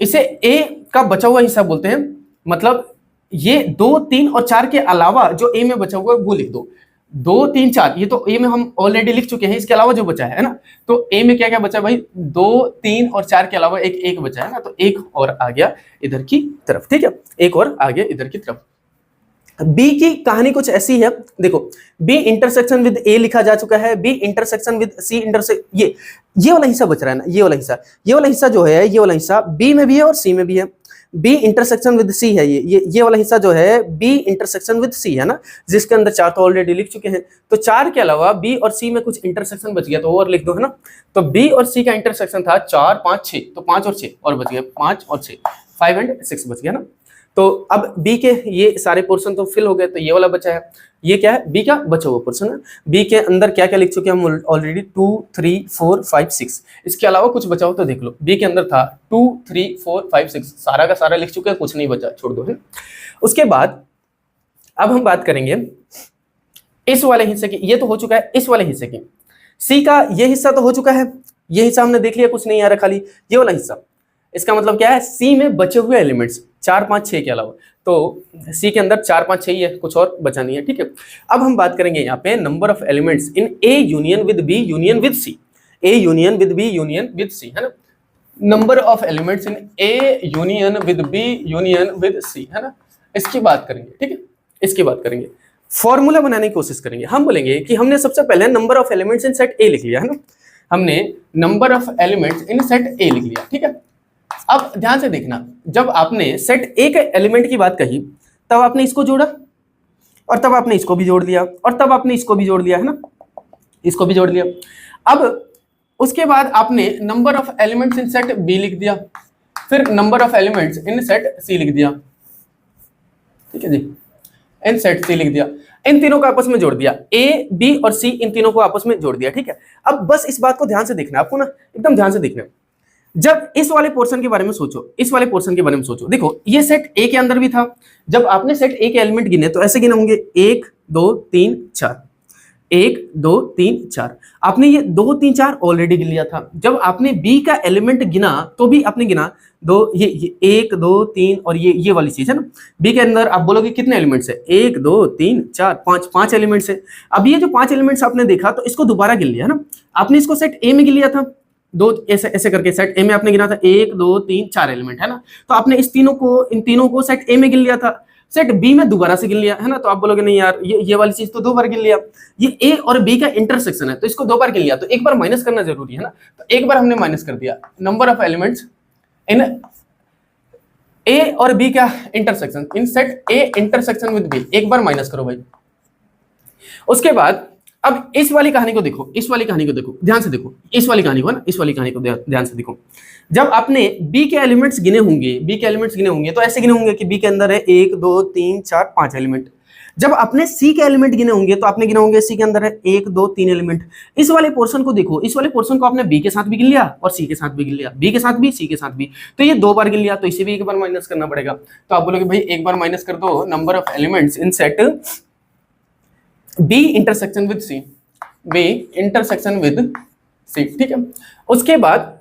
इसे ए का बचा हुआ हिस्सा बोलते हैं। मतलब ये 2, 3 और 4 के अलावा जो ए में बचा हुआ है वो लिख दो। 2, 3, 4 ये तो ए में हम ऑलरेडी लिख चुके हैं, इसके अलावा जो बचा है ना, तो ए में क्या क्या बचा भाई, 2, 3 और 4 के अलावा एक बचा है ना, तो एक और आ गया इधर की तरफ, ठीक है, एक और आ गया इधर की तरफ। बी की कहानी कुछ ऐसी है, देखो बी इंटरसेक्शन विद ए लिखा जा चुका है, B intersection with C intersect, ये वाला हिस्सा बच रहा है ना, ये वाला हिस्सा जो है, ये वाला हिस्सा बी में भी है और सी में भी है। बी इंटरसेक्शन विद सी है, ये वाला हिस्सा जो है बी इंटरसेक्शन विद सी है ना, जिसके अंदर 4 तो ऑलरेडी लिख चुके हैं, तो 4 के अलावा बी और सी में कुछ इंटरसेक्शन बच गया तो और लिख दो, है ना। तो बी और सी का इंटरसेक्शन था 4, 5, 6, तो 5 और 6 और बच गया, 5 और 6, 5 एंड 6 बच गया ना। तो अब बी के ये सारे पोर्शन तो फिल हो गए, तो ये वाला बचा है, ये क्या है, बी का बचा हुआ पोर्शन है। बी के अंदर क्या क्या लिख चुके हैं हम ऑलरेडी, 2, 3, 4, 5, 6, इसके अलावा कुछ बचा हो तो देख लो। बी के अंदर था 2, 3, 4, 5, 6, सारा का सारा लिख चुके हैं, कुछ नहीं बचा, छोड़ दो है। उसके बाद अब हम बात करेंगे इस वाले हिस्से की, ये तो हो चुका है इस वाले हिस्से की। सी का ये हिस्सा तो हो चुका है, ये हिस्सा हमने देख लिया, कुछ नहीं आ रहा, खाली ये वाला हिस्सा। इसका मतलब क्या है, सी में बचे हुए एलिमेंट्स 4, 5, 6 के अलावा, तो सी के अंदर 4, 5, 6 ही है, कुछ और बचा नहीं है, ठीक है। अब हम बात करेंगे यहाँ पे number of elements in A union with B union with C, A union with B union with C, है ना। Number of elements in A union with B union with C, है ना, इसकी बात करेंगे, ठीक है, इसकी बात करेंगे। फॉर्मूला बनाने की कोशिश करेंगे, हम बोलेंगे कि हमने सबसे पहले number of elements in set A लिख लिया, है ना, हमने number of elements in set A लिख लिया, ठीक है। अब ध्यान से देखना, जब आपने सेट ए के एलिमेंट की बात कही तब आपने इसको जोड़ा, और तब आपने इसको भी जोड़ लिया, और तब आपने इसको भी जोड़ लिया, है ना, इसको भी जोड़ लिया। अब उसके बाद आपने number of elements in set B लिख दिया, फिर number of elements in set C लिख दिया, ठीक है जी, इन सेट सी लिख दिया, इन तीनों को आपस में जोड़ दिया, ए, बी और सी, इन तीनों को आपस में जोड़ दिया, ठीक है। अब बस इस बात को ध्यान से देखना, आपको ना एकदम ध्यान से देखना। जब इस वाले पोर्शन के बारे में सोचो, इस वाले पोर्शन के बारे में सोचो, देखो ये सेट ए के अंदर भी था, जब आपने सेट ए के एलिमेंट गिने तो ऐसे गिने होंगे 1, 2, 3, 4, 1, 2, 3, 4, आपने ये 2, 3, 4 ऑलरेडी गिन लिया था। जब आपने बी का एलिमेंट गिना तो भी आपने गिना 2, ये 1, 2, 3 और ये वाली चीज है ना। बी के अंदर आप बोलोगे कितने एलिमेंट्स है, 1, 2, 3, 4, 5 एलिमेंट्स है। अब ये जो 5 एलिमेंट्स आपने देखा तो इसको दोबारा गिन लिया, है ना। आपने इसको सेट ए में गिन लिया था, दो ऐसे करके सेट ए में आपने गिना था 1, 2, 3, 4 एलिमेंट, है ना। तो आपने इन तीनों को सेट ए में गिन लिया था, सेट बी में दोबारा से गिन लिया, है ना। तो आप बोलोगे नहीं यार, ये वाली चीज तो 2 बार गिन लिया, ये ए और बी का इंटरसेक्शन है तो इसको 2 बार गिन लिया, तो एक बार माइनस करना जरूरी है ना। तो एक बार हमने माइनस कर दिया, number of elements in A और बी का intersection in set A intersection with B, एक बार माइनस करो भाई। उसके बाद अब इस वाली कहानी को देखो, इस वाली कहानी को देखो, ध्यान से देखो, इस वाली कहानी को ना, इस वाली कहानी को ध्यान से देखो। जब आपने बी के एलिमेंट्स गिने होंगे, तो ऐसे गिने होंगे कि बी के अंदर है 1, 2, 3, 4, 5 एलिमेंट। जब आपने सी के एलिमेंट गिने होंगे तो आपने गिने होंगे सी के अंदर है 1, 2, 3 एलिमेंट। इस वाले पोर्शन को देखो, इस वाले पोर्शन को आपने बी के साथ भी गिन लिया और सी के साथ भी गिन लिया, बी के साथ भी सी के साथ भी, तो ये 2 बार गिन लिया, तो इसे भी एक बार माइनस करना पड़ेगा। तो आप बोलोगे भाई एक बार माइनस कर दो number of elements in set B intersection with C, B intersection with C, ठीक है। उसके बाद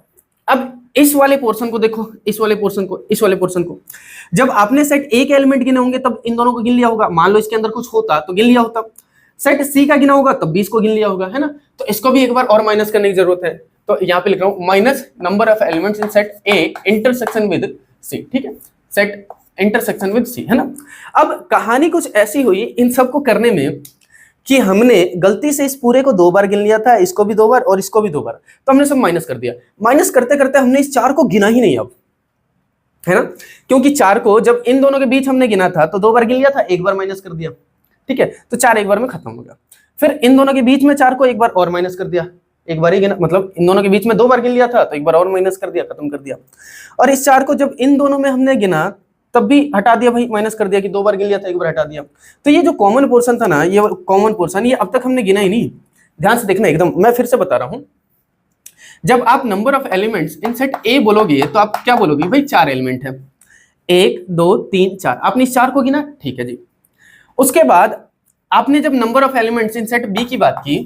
अब इस वाले पोर्शन को देखो, इस वाले पोर्शन को जब आपने सेट ए के एलिमेंट गिने होंगे तब इन दोनों को गिन लिया होगा, मान लो इसके अंदर कुछ होता तो गिन लिया होता। सेट सी का गिना होगा तब भी इसको गिन लिया होगा, है ना। तो इसको भी एक बार और माइनस करने की जरूरत है, तो यहाँ पे लिख रहा हूं minus number of elements in set A intersection with C, ठीक है, सेट इंटरसेक्शन विद सी, है ना। अब कहानी कुछ ऐसी हुई इन सबको करने में कि हमने गलती से इस पूरे को 2 बार गिन लिया था, इसको भी 2 बार और इसको भी 2 बार, तो हमने सब माइनस कर दिया। माइनस करते करते हमने इस 4 को गिना ही नहीं अब, है ना, क्योंकि 4 को जब इन दोनों के बीच हमने गिना था तो 2 बार गिन लिया था, एक बार माइनस कर दिया, ठीक है। तो 4 एक बार में खत्म हो गया। फिर इन दोनों के बीच में 4 को एक बार और माइनस कर दिया, एक बार ही गिना, मतलब इन दोनों के बीच में 2 बार गिन लिया था तो एक बार और माइनस कर दिया, खत्म कर दिया। और इस 4 को जब इन दोनों में हमने गिना तब भी हटा दिया भाई, माइनस कर दिया कि 2 बार गिन लिया था, एक बार हटा दिया। तो ये जो कॉमन पोर्शन था ना, ये कॉमन पोर्शन ये अब तक हमने गिना ही नहीं। ध्यान से देखना एकदम, मैं फिर से बता रहा हूं, जब आप number of elements in set ए बोलोगे तो आप क्या बोलोगे भाई, 4 एलिमेंट है, 1, 2, 3, 4, आपने इस 4 को गिना, ठीक है जी। उसके बाद आपने जब number of elements in set B की बात की,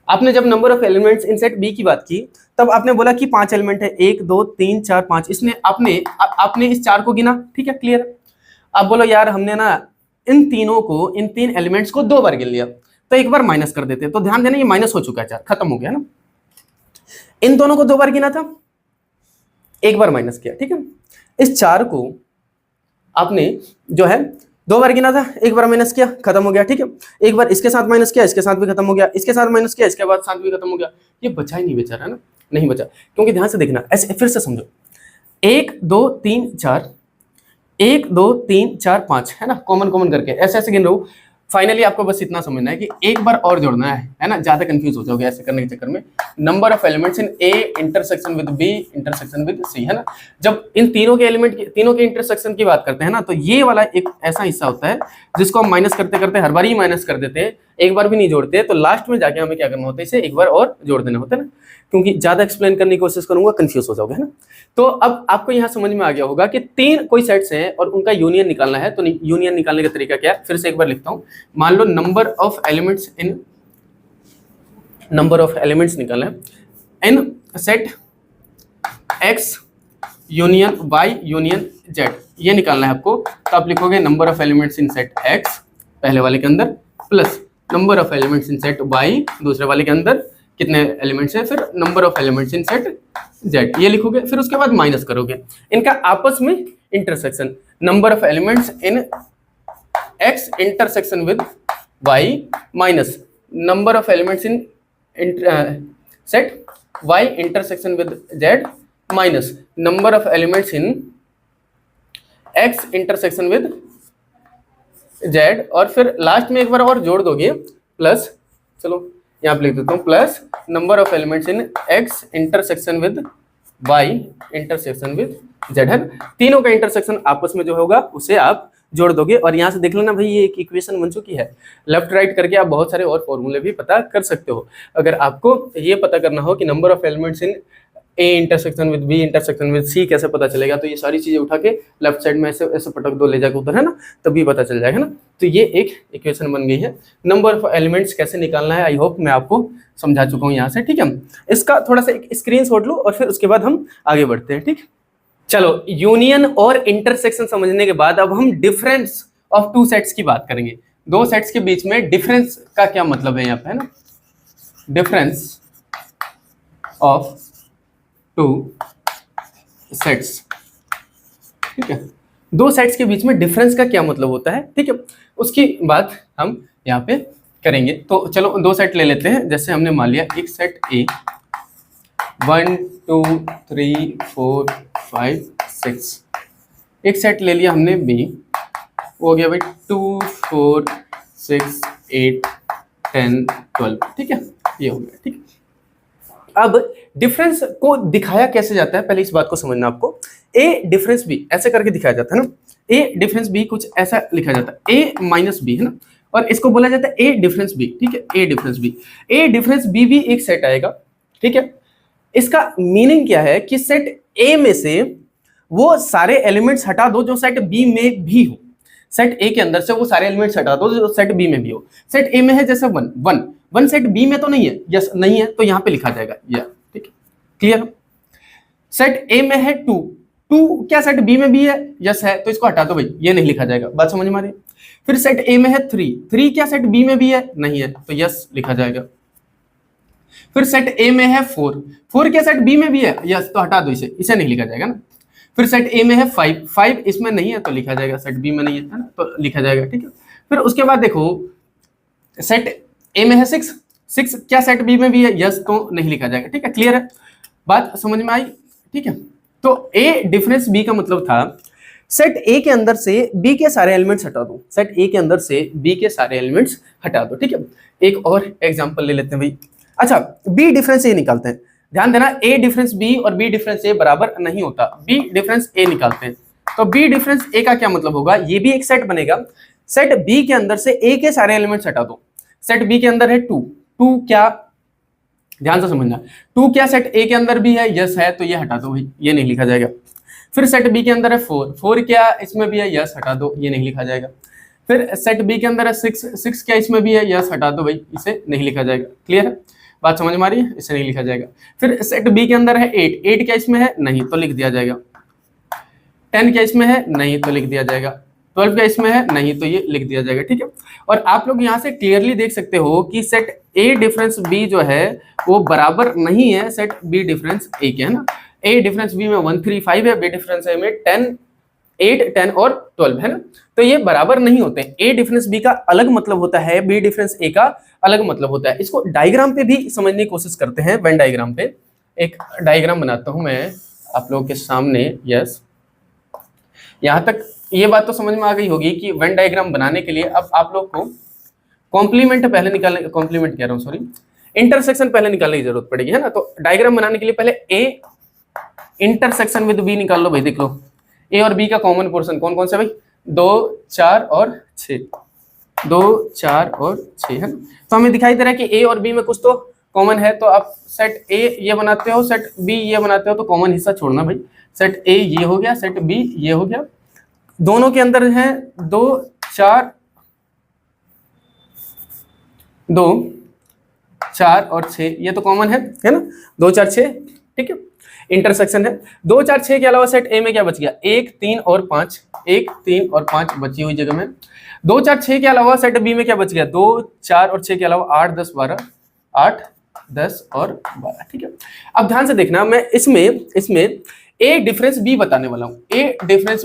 आपने जब number of elements in set B की बात की तब आपने बोला कि 5 एलिमेंट है, 1, 2, 3, 4, 5, इसने आपने इस 4 को गिना, ठीक है, क्लियर। अब बोलो यार हमने ना इन तीन एलिमेंट्स को 2 बार गिन लिया, तो एक बार माइनस कर देते। तो ध्यान देना ये माइनस हो चुका है, 4 खत्म हो गया ना। इन दोनों को 2 बार गिना था, एक बार माइनस किया, ठीक है। इस 4 को आपने जो है 2 बार गिना था, एक बार माइनस किया, खत्म हो गया, ठीक है। एक बार इसके साथ माइनस किया, इसके साथ भी खत्म हो गया, इसके साथ माइनस किया, इसके बाद साथ भी खत्म हो गया। ये बचा ही नहीं बेचारा ना, नहीं बचा, क्योंकि ध्यान से देखना, ऐसे फिर से समझो, 1 2 3 4, 1 2 3 4 5 है ना, कॉमन कॉमन करके ऐसे ऐसे गिन रहा हूँ। फाइनली आपको बस इतना समझना है कि एक बार और जोड़ना है ना, ज्यादा कंफ्यूज हो जाओगे ऐसे करने के चक्कर में। Number of elements in A intersection with B intersection with C, है ना। जब इन तीनों के एलिमेंट तीनों के इंटरसेक्शन की बात करते हैं ना, तो ये वाला एक ऐसा हिस्सा होता है जिसको हम माइनस करते करते हर बार ही माइनस कर देते हैं, एक बार भी नहीं जोड़ते, तो लास्ट में जाके हमें क्या करना होता है, इसे एक बार और जोड़ देना होता है ना। क्योंकि ज्यादा एक्सप्लेन करने की कोशिश करूंगा कंफ्यूज हो जाओगे, है ना। तो अब आपको यहाँ समझ में आ गया होगा कि 3 कोई सेट्स हैं और उनका यूनियन निकालना है। तो यूनियन निकालने का तरीका क्या है, फिर से एक बार लिखता हूँ। मान लो नंबर ऑफ एलिमेंट्स निकालना है in set X union Y union Z, ये निकालना है आपको। तो आप लिखोगे number of elements in set X पहले वाले के अंदर plus number of elements in set Y दूसरे वाले के अंदर, कितने एलिमेंट्स हैं, फिर number of elements in set Z, ये लिखोगे। फिर उसके बाद माइनस करोगे इनका आपस में intersection, number of elements in X intersection with Y minus number of elements in set Y intersection with Z minus number of elements in X intersection with Z, और फिर लास्ट में एक बार और जोड़ दोगे प्लस, चलो यहाँ पे लिख देता हूँ, plus number of elements in X intersection with Y intersection with Z, है। तीनों का इंटरसेक्शन आपस में जो होगा उसे आप जोड़ दोगे। और यहाँ से देख लेना भाई, ये एक इक्वेशन बन चुकी है। लेफ्ट राइट करके आप बहुत सारे और फॉर्मूले भी पता कर सकते हो। अगर आपको ये पता करना हो कि number of elements in A intersection with B intersection with C कैसे पता चलेगा, तो ये सारी चीजें उठा के लेफ्ट साइड में ऐसे ऐसे पटक दो, ले जाकर उधर, है ना, तभी पता चल जाएगा ना। तो ये एक इक्वेशन बन गई है। नंबर ऑफ एलिमेंट्स कैसे निकालना है, आई होप मैं आपको समझा चुका हूँ यहाँ से, ठीक है। इसका थोड़ा सा एक स्क्रीनशॉट लो और फिर उसके बाद हम आगे बढ़ते हैं, ठीक। चलो, यूनियन और इंटरसेक्शन समझने के बाद अब हम डिफरेंस ऑफ 2 सेट्स की बात करेंगे। 2 सेट्स के बीच में डिफरेंस का क्या मतलब है यहाँ पे, है ना। डिफरेंस ऑफ 2 सेट्स, ठीक है। 2 सेट्स के बीच में डिफरेंस का क्या मतलब होता है, ठीक है, उसकी बात हम यहाँ पे करेंगे। तो चलो 2 सेट ले लेते हैं। जैसे हमने मान लिया एक सेट ए 1 2 3 4 5 6, एक सेट ले लिया हमने बी, वो हो गया भाई 2 4 6 8 10 12, ठीक है, ये हो गया, ठीक। अब डिफरेंस को दिखाया कैसे जाता है, पहले इस बात को समझना आपको। ए डिफरेंस बी ऐसे करके दिखाया जाता है ना, ए डिफरेंस बी कुछ ऐसा लिखा जाता है, ए माइनस बी, है ना, और इसको बोला जाता है ए डिफरेंस बी, ठीक है, ए डिफरेंस बी। ए डिफरेंस बी भी एक सेट आएगा, ठीक है। इसका मीनिंग क्या है कि सेट ए में से वो सारे एलिमेंट्स हटा दो जो सेट बी में भी हो। सेट ए के अंदर से वो सारे एलिमेंट्स हटा दो जो सेट बी में भी हो। सेट ए में है जैसे 1 सेट बी में तो नहीं है, यस नहीं है, तो यहाँ पे लिखा जाएगा या, ठीक है, क्लियर। सेट ए में है 2 क्या सेट बी में भी है, यस है, तो इसको हटा दो भाई, ये नहीं लिखा जाएगा, बात समझ में आ रही है। फिर सेट ए में है 3 क्या सेट बी में भी है, नहीं है, तो यस लिखा जाएगा। फिर सेट ए में है 4 क्या सेट बी में भी है, यस, तो हटा दो इसे नहीं लिखा जाएगा ना। फिर सेट ए में है 5 इसमें नहीं है, तो लिखा जाएगा, सेट बी में नहीं है ना, तो लिखा जाएगा, ठीक है। फिर उसके बाद देखो सेट ए में है 6 क्या सेट बी में भी है, यस, तो नहीं लिखा जाएगा, ठीक है, क्लियर है, बात समझ में आई, ठीक है। तो ए डिफरेंस बी का मतलब था सेट ए के अंदर से बी के सारे एलिमेंट्स हटा दो, सेट ए के अंदर से बी के सारे एलिमेंट्स हटा दो, ठीक है। एक और एग्जांपल ले लेते हैं भाई। अच्छा, बी डिफरेंस ए निकालते हैं, ध्यान देना, ए डिफरेंस बी और बी डिफरेंस ए बराबर नहीं होता, बी डिफरेंस ए निकालते हैं। तो बी डिफरेंस ए का क्या मतलब होगा, ये भी एक सेट बनेगा, सेट बी के अंदर से ए के सारे एलिमेंट्स हटा दो। सेट बी के अंदर है 2 क्या, ध्यान से समझना, 2 क्या सेट ए के अंदर भी है, यस है, तो ये हटा दो भाई, ये नहीं लिखा जाएगा। फिर सेट बी के अंदर है 4 क्या इसमें भी है, यस, हटा दो, ये नहीं लिखा जाएगा। फिर सेट बी के अंदर है 6 क्या इसमें भी है, यस, हटा दो भाई, इसे नहीं लिखा जाएगा, क्लियर है, बात समझ में आ रही है, इसे नहीं लिखा जाएगा। फिर सेट बी के अंदर है 8 क्या इसमें है, नहीं, तो लिख दिया जाएगा। 10 क्या इसमें है, नहीं, तो लिख दिया जाएगा। 12 का इसमें है नहीं, तो ये लिख दिया जाएगा, ठीक है। और आप लोग यहाँ से क्लियरली देख सकते हो कि सेट ए डिफरेंस बी जो है वो बराबर नहीं है सेट बी डिफरेंस ए के, है ना। ए डिफरेंस बी में 1 3 5 है, बी डिफरेंस ए में 10 8 10 और 12 है ना, तो ये बराबर नहीं होते। ए डिफरेंस बी का अलग मतलब होता है, बी डिफरेंस ए का अलग मतलब होता है। इसको डायग्राम पे भी समझने की कोशिश करते हैं। वेन डायग्राम पे एक डायग्राम बनाता हूं मैं आप लोगों के सामने। यस, यहां तक ये बात तो समझ में आ गई होगी कि वेन डायग्राम बनाने के लिए अब आप लोग को कॉम्प्लीमेंट पहले निकालने, कॉम्प्लीमेंट कह रहा हूं सॉरी, इंटरसेक्शन पहले निकालने की जरूरत पड़ेगी, है ना। तो डायग्राम बनाने के लिए पहले ए इंटरसेक्शन विद बी निकाल लो भाई। देख लो ए और बी का कॉमन पोर्शन कौन कौन सा भाई, 2 4 और 6, 2 4 और 6 है ना। तो हमें दिखाई दे रहा है कि ए और बी में कुछ तो कॉमन है, तो आप सेट ए ये बनाते हो, सेट बी ये बनाते हो, तो कॉमन हिस्सा छोड़ना भाई। सेट ए ये हो गया, सेट बी ये हो गया, दोनों के अंदर है 2 4 और 6, ये तो कॉमन है ना, 2 4 6, ठीक है। इंटरसेक्शन है 2 4 6 के अलावा सेट ए में क्या बच गया, 1 3 और 5, 1 3 और 5 बची हुई जगह में। 2 4 6 के अलावा सेट बी में क्या बच गया, 2 4 और 6 के अलावा 8 10 12, 8 10 और 12, ठीक है। अब ध्यान से देखना, मैं इसमें ए डिफरेंस बी बताने वाला हूं। ए डिफरेंस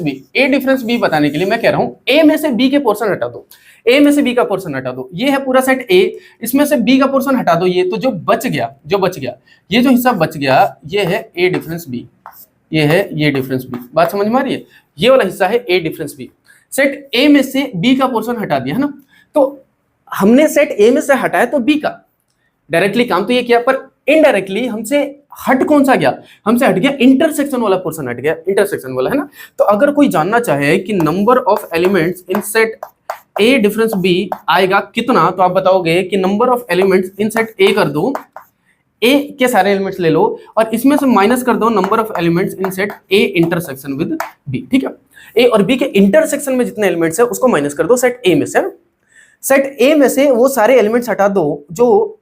बी बताने के लिए मैं कह रहा हूं ए में से बी के पोर्शन हटा दो, ए में से बी का पोर्शन हटा दो। ये है पूरा सेट ए, इसमें से बी का पोर्शन हटा दो, ये तो जो बच गया ये जो हिस्सा बच गया ये है ए डिफरेंस बी, ये है ये डिफरेंस बी। बात समझ में आ रही है, ये वाला हिस्सा है ए डिफरेंस बी। सेट ए में से बी का पोर्शन हटा दिया, है ना। तो हमने सेट ए में से हटाया तो बी का, डायरेक्टली काम तो ये किया, पर इनडायरेक्टली हमसे हट कौन सा गया, हमसे हट गया इंटरसेक्शन वाला पोर्शन, हट गया इंटरसेक्शन वाला, है ना। तो अगर कोई जानना चाहे कि number of elements in set A difference B आएगा कितना, तो आप बताओगे कि number of elements in set A कर दो, ए के सारे एलिमेंट्स ले लो और इसमें से माइनस कर दो number of elements in set A intersection with B, ठीक है। ए और बी के इंटरसेक्शन में जितने एलिमेंट्स है उसको माइनस कर दो सेट ए में से, सेट ए में से वो सारे एलिमेंट्स हटा दो जो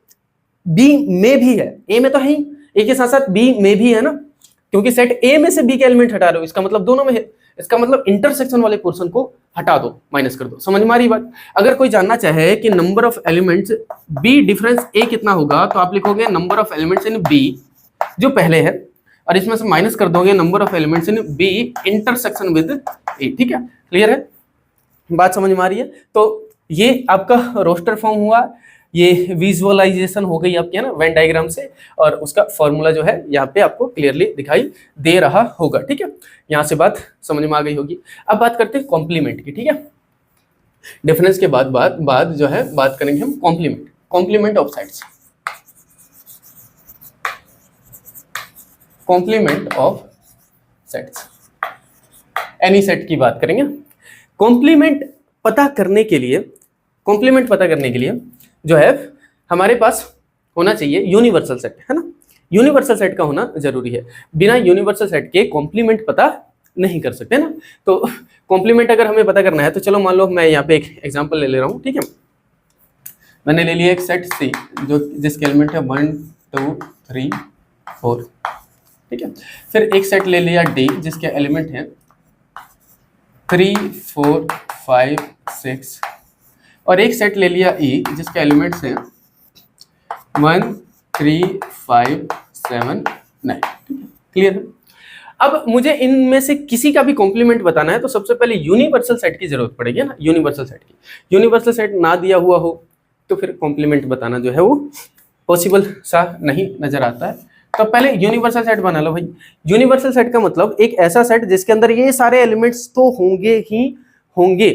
बी में भी है, ए में तो है ही, ए के साथ साथ बी में भी है ना, क्योंकि सेट ए में से बी के एलिमेंट हटा रहे हो, इसका मतलब दोनों में है, इसका मतलब इंटरसेक्शन वाले पोर्शन को हटा दो, माइनस कर दो। समझ में आ रही बात। अगर कोई जानना चाहे कि number of elements B difference A कितना होगा, तो आप लिखोगे number of elements in B जो पहले है, और इसमें से माइनस कर दोगे number of elements in B intersection with A, ठीक है। क्लियर है, बात समझ में आ रही है। तो ये आपका रोस्टर फॉर्म हुआ, ये विजुअलाइजेशन हो गई आपकी, है ना, वेन डायग्राम से, और उसका फॉर्मूला जो है यहाँ पे आपको क्लियरली दिखाई दे रहा होगा, ठीक है। यहाँ से बात समझ में आ गई होगी। अब बात करते हैं कॉम्प्लीमेंट की, ठीक है। डिफरेंस के बाद जो है बात करेंगे हम complement of sets, complement of sets, any set की बात करेंगे। कॉम्प्लीमेंट पता करने के लिए जो है हमारे पास होना चाहिए यूनिवर्सल सेट, है ना। यूनिवर्सल सेट का होना जरूरी है, बिना यूनिवर्सल सेट के कॉम्प्लीमेंट पता नहीं कर सकते ना। तो कॉम्प्लीमेंट अगर हमें पता करना है तो चलो मान लो मैं यहाँ पे एक एग्जांपल ले रहा हूँ, ठीक है। मैंने ले लिया एक सेट सी जो जिसके एलिमेंट है 1 2 3 4, ठीक है। फिर एक सेट ले लिया डी जिसके एलिमेंट है 3 4 5 6, और एक सेट ले लिया ई जिसके एलिमेंट्स हैं 1 3 5 7 9, क्लियर है। अब मुझे इनमें से किसी का भी कॉम्प्लीमेंट बताना है तो सबसे पहले यूनिवर्सल सेट की जरूरत पड़ेगी ना, यूनिवर्सल सेट ना दिया हुआ हो तो फिर कॉम्प्लीमेंट बताना जो है वो पॉसिबल सा नहीं नजर आता है। तो पहले यूनिवर्सल सेट बना लो भाई। यूनिवर्सल सेट का मतलब एक ऐसा सेट जिसके अंदर ये सारे एलिमेंट्स तो होंगे ही होंगे,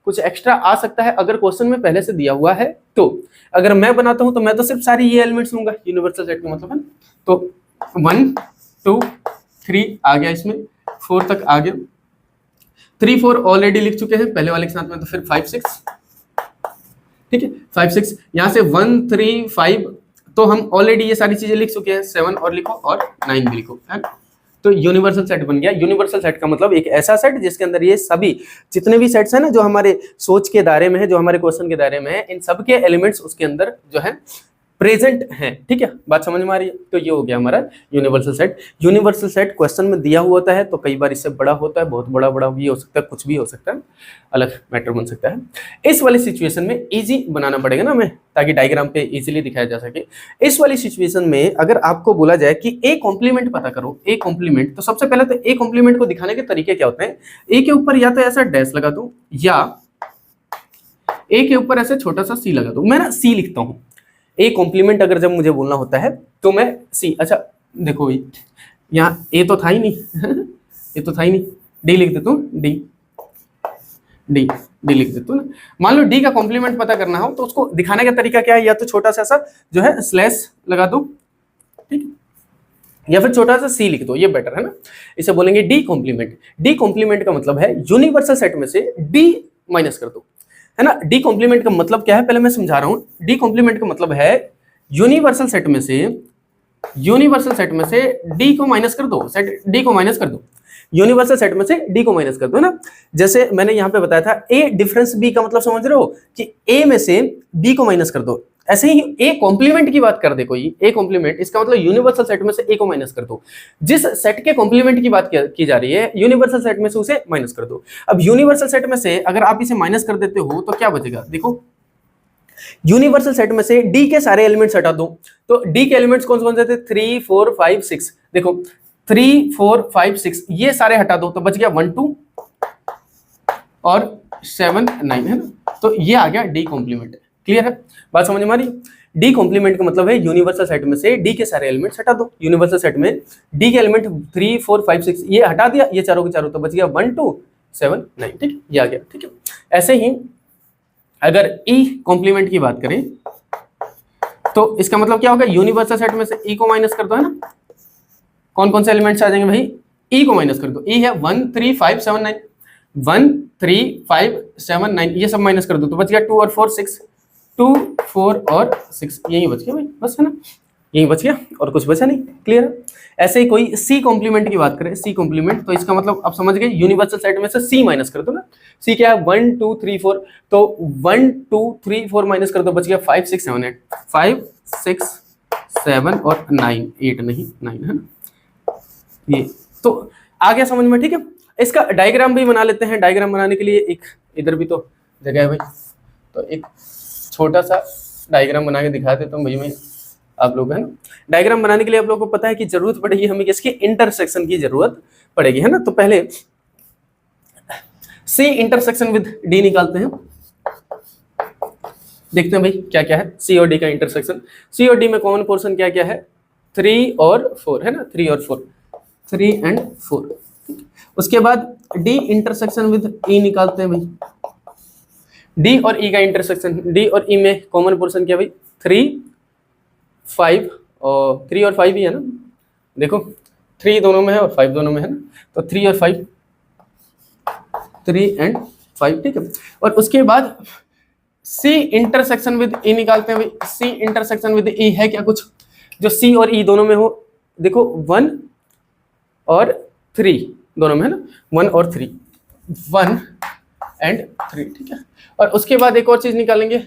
कुछ एक्स्ट्रा आ सकता है अगर क्वेश्चन में पहले से दिया हुआ है तो। अगर मैं बनाता हूं तो मैं तो सिर्फ सारी ये एलिमेंट्स होंगे यूनिवर्सल सेट का मतलब, है। तो 1 2 3 आ गया, इसमें 4 तक आ गया, 3 4 ऑलरेडी लिख चुके हैं पहले वाले के साथ में, तो फिर 5 6, ठीक है। 5 6 यहाँ से 1 3 5 तो हम ऑलरेडी ये सारी चीजें लिख चुके हैं, 7 और लिखो और 9 भी लिखो, है। तो यूनिवर्सल सेट बन गया। यूनिवर्सल सेट का मतलब एक ऐसा सेट जिसके अंदर ये सभी जितने भी सेट्स हैं ना जो हमारे सोच के दायरे में है, जो हमारे क्वेश्चन के दायरे में है, इन सब के एलिमेंट्स उसके अंदर जो है प्रेजेंट हैं, ठीक है, बात समझ में आ रही है। तो ये हो गया हमारा universal set. Universal set question में दिया हुआ होता है, तो कई बार इससे बड़ा होता है, बहुत बड़ा बड़ा भी हो सकता है, कुछ भी हो सकता है, अलग मैटर बन सकता है। इस वाली सिचुएशन में इजी बनाना पड़ेगा ना हमें, ताकि डायग्राम पे इजीली दिखाया जा सके। इस वाली सिचुएशन में अगर आपको बोला जाए कि ए कॉम्प्लीमेंट पता करो, ए कॉम्प्लीमेंट, तो सबसे पहले तो ए कॉम्प्लीमेंट को दिखाने के तरीके क्या होते हैं। ए के ऊपर या तो ऐसा डैश लगा दूं, या ए के ऊपर ऐसे छोटा सा सी लगा दूं। मैं ना सी लिखता हूं, ए कॉम्प्लीमेंट अगर जब मुझे बोलना होता है तो मैं सी, अच्छा देखो भाई यहाँ ए तो था ही नहीं ए तो था ही नहीं, डी लिख देता हूँ, डी डी डी लिख देता हूँ ना। मान लो डी का कॉम्प्लीमेंट पता करना हो तो उसको दिखाने का तरीका क्या है, या तो छोटा सा ऐसा जो है स्लैश लगा दो, ठीक है, या फिर छोटा सा सी लिख दो, ये बेटर है ना। इसे बोलेंगे डी कॉम्प्लीमेंट। डी कॉम्प्लीमेंट का मतलब है यूनिवर्सल सेट में से डी माइनस कर दो, है ना। डी कॉम्प्लीमेंट का मतलब क्या है, पहले मैं समझा रहा हूं। डी कॉम्प्लीमेंट का मतलब है यूनिवर्सल सेट में से डी को माइनस कर दो, सेट डी को माइनस कर दो, यूनिवर्सल सेट में से डी को माइनस कर दो ना। जैसे मैंने यहां पे बताया था ए डिफरेंस बी का मतलब समझ रहे हो कि ए में से बी को माइनस कर दो। ऐसे ही ए कॉम्प्लीमेंट की बात कर दे कोई, ए कॉम्प्लीमेंट, इसका मतलब यूनिवर्सल सेट में से ए को माइनस कर दो। जिस सेट के कॉम्प्लीमेंट की बात की जा रही है, यूनिवर्सल सेट में से उसे माइनस कर दो। अब यूनिवर्सल सेट में से अगर आप इसे माइनस कर देते हो तो क्या बचेगा, देखो यूनिवर्सल सेट में से डी के सारे एलिमेंट्स हटा दो, तो डी के एलिमेंट्स कौन से थे, 3 4 5 6, देखो 3 4 5 6 ये सारे हटा दो, तो बच गया 1 2 और 7 9, है ना। तो ये आ गया डी कॉम्प्लीमेंट। क्लियर है, बात समझ में आ रही है। डी कॉम्प्लीमेंट का मतलब है यूनिवर्सल सेट में से डी के सारे एलिमेंट्स हटा दो। यूनिवर्सल सेट में डी के एलिमेंट 3 4 5 6 ये हटा दिया, ये चारों के चारों, तो बच गया 1 2 7 9, ठीक है, ये आ गया, ठीक है। ऐसे ही अगर ई कॉम्प्लीमेंट की बात करें तो इसका मतलब क्या होगा, यूनिवर्सल सेट में से ई को माइनस कर दो, है ना। कौन कौन से एलिमेंट्स आ जाएंगे भाई, ई को माइनस कर दो। ई है 1 3 5 7 9, 1 3 5 7 9 ये सब माइनस कर दो, तो बच गया 2 और 4 6, 2 4 और 6, यही बच गया भाई, बस, है ना, यही बच गया और कुछ बचा नहीं। क्लियर है। ऐसे ही कोई सी कॉम्प्लीमेंट की बात करें, सी कॉम्प्लीमेंट, तो इसका मतलब आप समझ गए, यूनिवर्सल सेट में से सी माइनस कर दो ना। सी क्या है, 1 2 3 4, तो 1 2 3 4 माइनस कर दो, बच गया 5 6 7 8, 5 6 7 और 9 8 नहीं 9, है ना। ये तो आ गया समझ में, ठीक है। इसका डायग्राम भी बना लेते हैं। डायग्राम बनाने के लिए एक इधर भी तो जगह है भाई, तो एक छोटा सा डायग्राम बना के दिखा देता हूँ भाई मैं आप लोग, है ना। डायग्राम बनाने के लिए आप लोगों को पता है कि जरूरत पड़ेगी हमें किसकी, इंटरसेक्शन की जरूरत पड़ेगी, है ना। तो पहले सी इंटरसेक्शन विद डी निकालते हैं, देखते हैं भाई क्या क्या है सी और डी का इंटरसेक्शन। सी और डी में कॉमन पोर्शन क्या क्या है, 3 और 4, है ना, 3 और 4, 3 and 4। उसके बाद डी इंटरसेक्शन विद ई निकालते हैं भाई। डी और ई का इंटरसेक्शन, डी और ई में कॉमन पोर्शन क्या भाई, 3 5 और 3 और 5 ही है ना, देखो 3 दोनों में है और 5 दोनों में है ना, तो 3 और 5, 3 and 5, ठीक है। और उसके बाद सी इंटरसेक्शन विद ई निकालते हैं भाई। सी इंटरसेक्शन विद ई है क्या कुछ जो सी और ई दोनों में हो, देखो 1 और 3 दोनों में, है ना, 1 और 3, 1 and 3, ठीक है। और उसके बाद एक और चीज निकालेंगे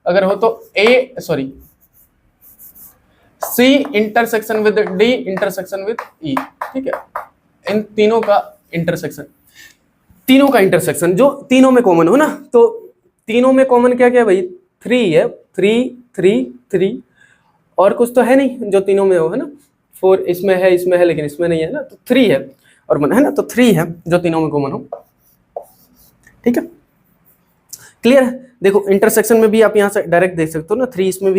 अगर हो तो C intersection with D intersection with E, ठीक है। इन तीनों का इंटरसेक्शन जो तीनों में कॉमन हो ना, तो तीनों में कॉमन क्या क्या है भाई, 3 है, 3 3 3 और कुछ तो है नहीं जो तीनों में हो, है ना। 4 इसमें है लेकिन इसमें नहीं है ना, तो 3 है और 1 है ना, तो 3 है जो तीनों में कॉमन हो, ठीक है। क्लियर है। देखो इंटरसेक्शन में भी आप यहाँ से डायरेक्ट देख सकते हो ना, 3 इसमें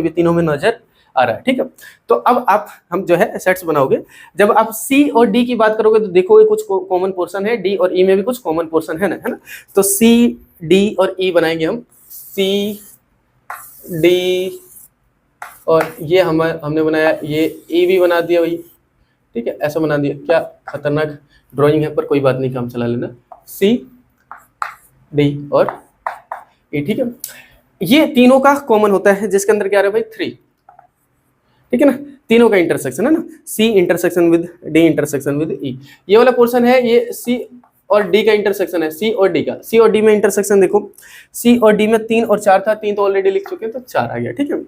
भी तीनों में नजर आ रहा है, ठीक है। तो अब हम जो है सेट्स बनाओगे, जब आप सी और डी की बात करोगे तो देखोगे कुछ कॉमन पोर्शन है, डी और ई में भी कुछ कॉमन पोर्शन है ना, तो सी डी और ई बनाएंगे हम, सी डी और ये हमने बनाया, ये ई भी बना दिया भाई, ठीक है, ऐसा बना दिया। क्या खतरनाक ड्राइंग है पर कोई बात नहीं, काम चला लेना, सी डी और ई, ठीक है। ये तीनों का कॉमन होता है जिसके अंदर क्या आ रहा है भाई, 3, ठीक है ना, तीनों का इंटरसेक्शन है ना, C intersection with D intersection with E. ये वाला पोर्शन है ये सी और डी का इंटरसेक्शन है, सी और डी का, सी और डी में इंटरसेक्शन देखो, सी और डी में 3 और 4 था, 3 तो ऑलरेडी लिख चुके हैं तो 4 आ गया, ठीक है।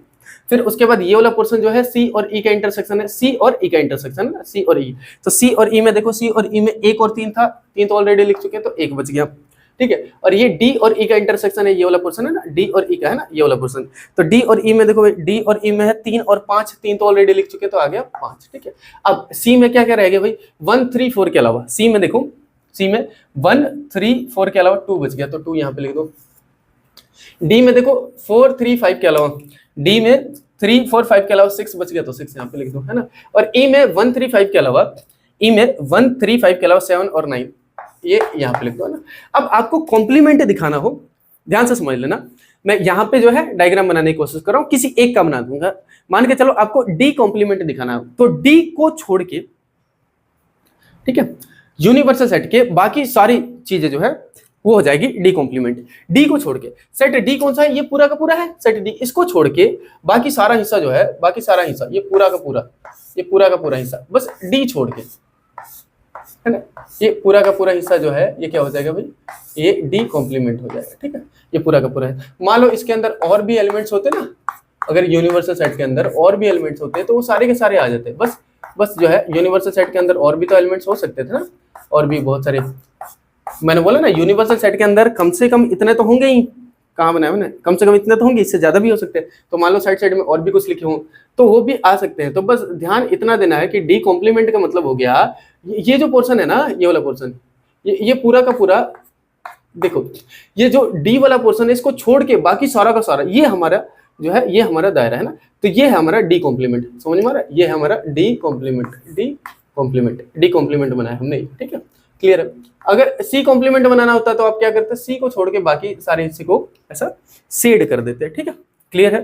फिर उसके बाद ये वाला पोर्शन जो है सी और ई का इंटरसेक्शन है, सी और ई का इंटरसेक्शन है ना, सी और ई, तो सी और ई में देखो, सी और ई में 1 और 3 था, 3 तो ऑलरेडी लिख चुके हैं तो 1 बच गया, ठीक है। और ये डी और ई का इंटरसेक्शन है, ये वाला पोर्शन है ना, डी और ई का है ना, ये वाला पोर्शन, तो डी और ई में देखो, डी और ई में है 3 और 5, 3 तो ऑलरेडी लिख चुके हैं तो आ गया 5, ठीक है। अब सी में क्या क्या रह गया भाई, 1 3 4 के अलावा, सी में देखो, सी में 1 3 4 के अलावा 2 बच गया तो 2 यहाँ पे लिख दो। डी में देखो 4 3 5 के अलावा, डी में 3 4 5 के अलावा 6 बच गया तो 6 यहाँ पे लिख दो, है ना। और ई में 1 3 5 के अलावा, ई में 1 3 5 के अलावा 7 और 9, ये यहाँ पे लिख दो, है ना। अब आपको कॉम्प्लीमेंट दिखाना हो, ध्यान से समझ लेना, मैं यहाँ पे जो है डायग्राम बनाने की कोशिश कर रहा हूँ, किसी एक का बना दूंगा। मान के चलो आपको डी कॉम्प्लीमेंट दिखाना हो, तो डी को छोड़ के, ठीक है, यूनिवर्सल सेट के बाकी सारी चीजें जो है वो हो जाएगी डी कॉम्प्लीमेंट। डी को छोड़ के, सेट डी कौन सा है, ये पूरा का पूरा है सेट डी, इसको छोड़ के बाकी सारा हिस्सा जो है, बाकी सारा हिस्सा, ये पूरा का पूरा, ये पूरा का पूरा हिस्सा, बस डी छोड़ के, है ना, ये पूरा का पूरा हिस्सा जो है ये क्या हो जाएगा भाई, ये डी कॉम्प्लीमेंट हो जाएगा, ठीक है। ये पूरा का पूरा है। मान लो इसके अंदर और भी एलिमेंट्स होते ना, अगर यूनिवर्सल सेट के अंदर और भी एलिमेंट्स होते तो वो सारे के सारे आ जाते, बस जो है यूनिवर्सल सेट के अंदर और भी तो एलिमेंट्स हो सकते थे ना, और भी बहुत सारे, मैंने बोला ना यूनिवर्सल सेट के अंदर कम से कम इतने तो होंगे ही, कहाँ बनाया मैंने, कम से कम इतने तो होंगे, इससे ज्यादा भी हो सकते हैं। तो मान लो साइड में और भी कुछ लिखे हों तो वो भी आ सकते हैं। तो बस ध्यान इतना देना है कि डी कॉम्प्लीमेंट का मतलब हो गया, ये जो पोर्शन है ना, ये वाला पोर्शन, ये पूरा का पूरा, देखो ये जो डी वाला पोर्शन है इसको छोड़ के बाकी सारा का सारा, ये हमारा जो है, ये हमारा दायरा है ना, तो ये है हमारा डी कॉम्प्लीमेंट, समझ में आ रहा है, ये है हमारा डी कॉम्प्लीमेंट बनाया हमने, ठीक है, क्लियर है। अगर सी कॉम्प्लीमेंट बनाना होता तो आप क्या करते, सी को छोड़ के बाकी सारे हिस्से को ऐसा शेड कर देते, ठीक है, क्लियर है।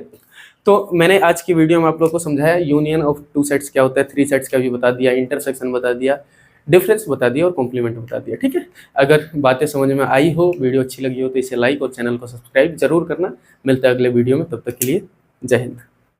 तो मैंने आज की वीडियो में आप लोगों को समझाया यूनियन ऑफ 2 सेट्स क्या होता है, 3 सेट्स का भी बता दिया, इंटरसेक्शन बता दिया, डिफरेंस बता दिया और कॉम्प्लीमेंट बता दिया, ठीक है। अगर बातें समझ में आई हो, वीडियो अच्छी लगी हो तो इसे लाइक और चैनल को सब्सक्राइब जरूर करना। मिलता है अगले वीडियो में, तब तक के लिए जय हिंद।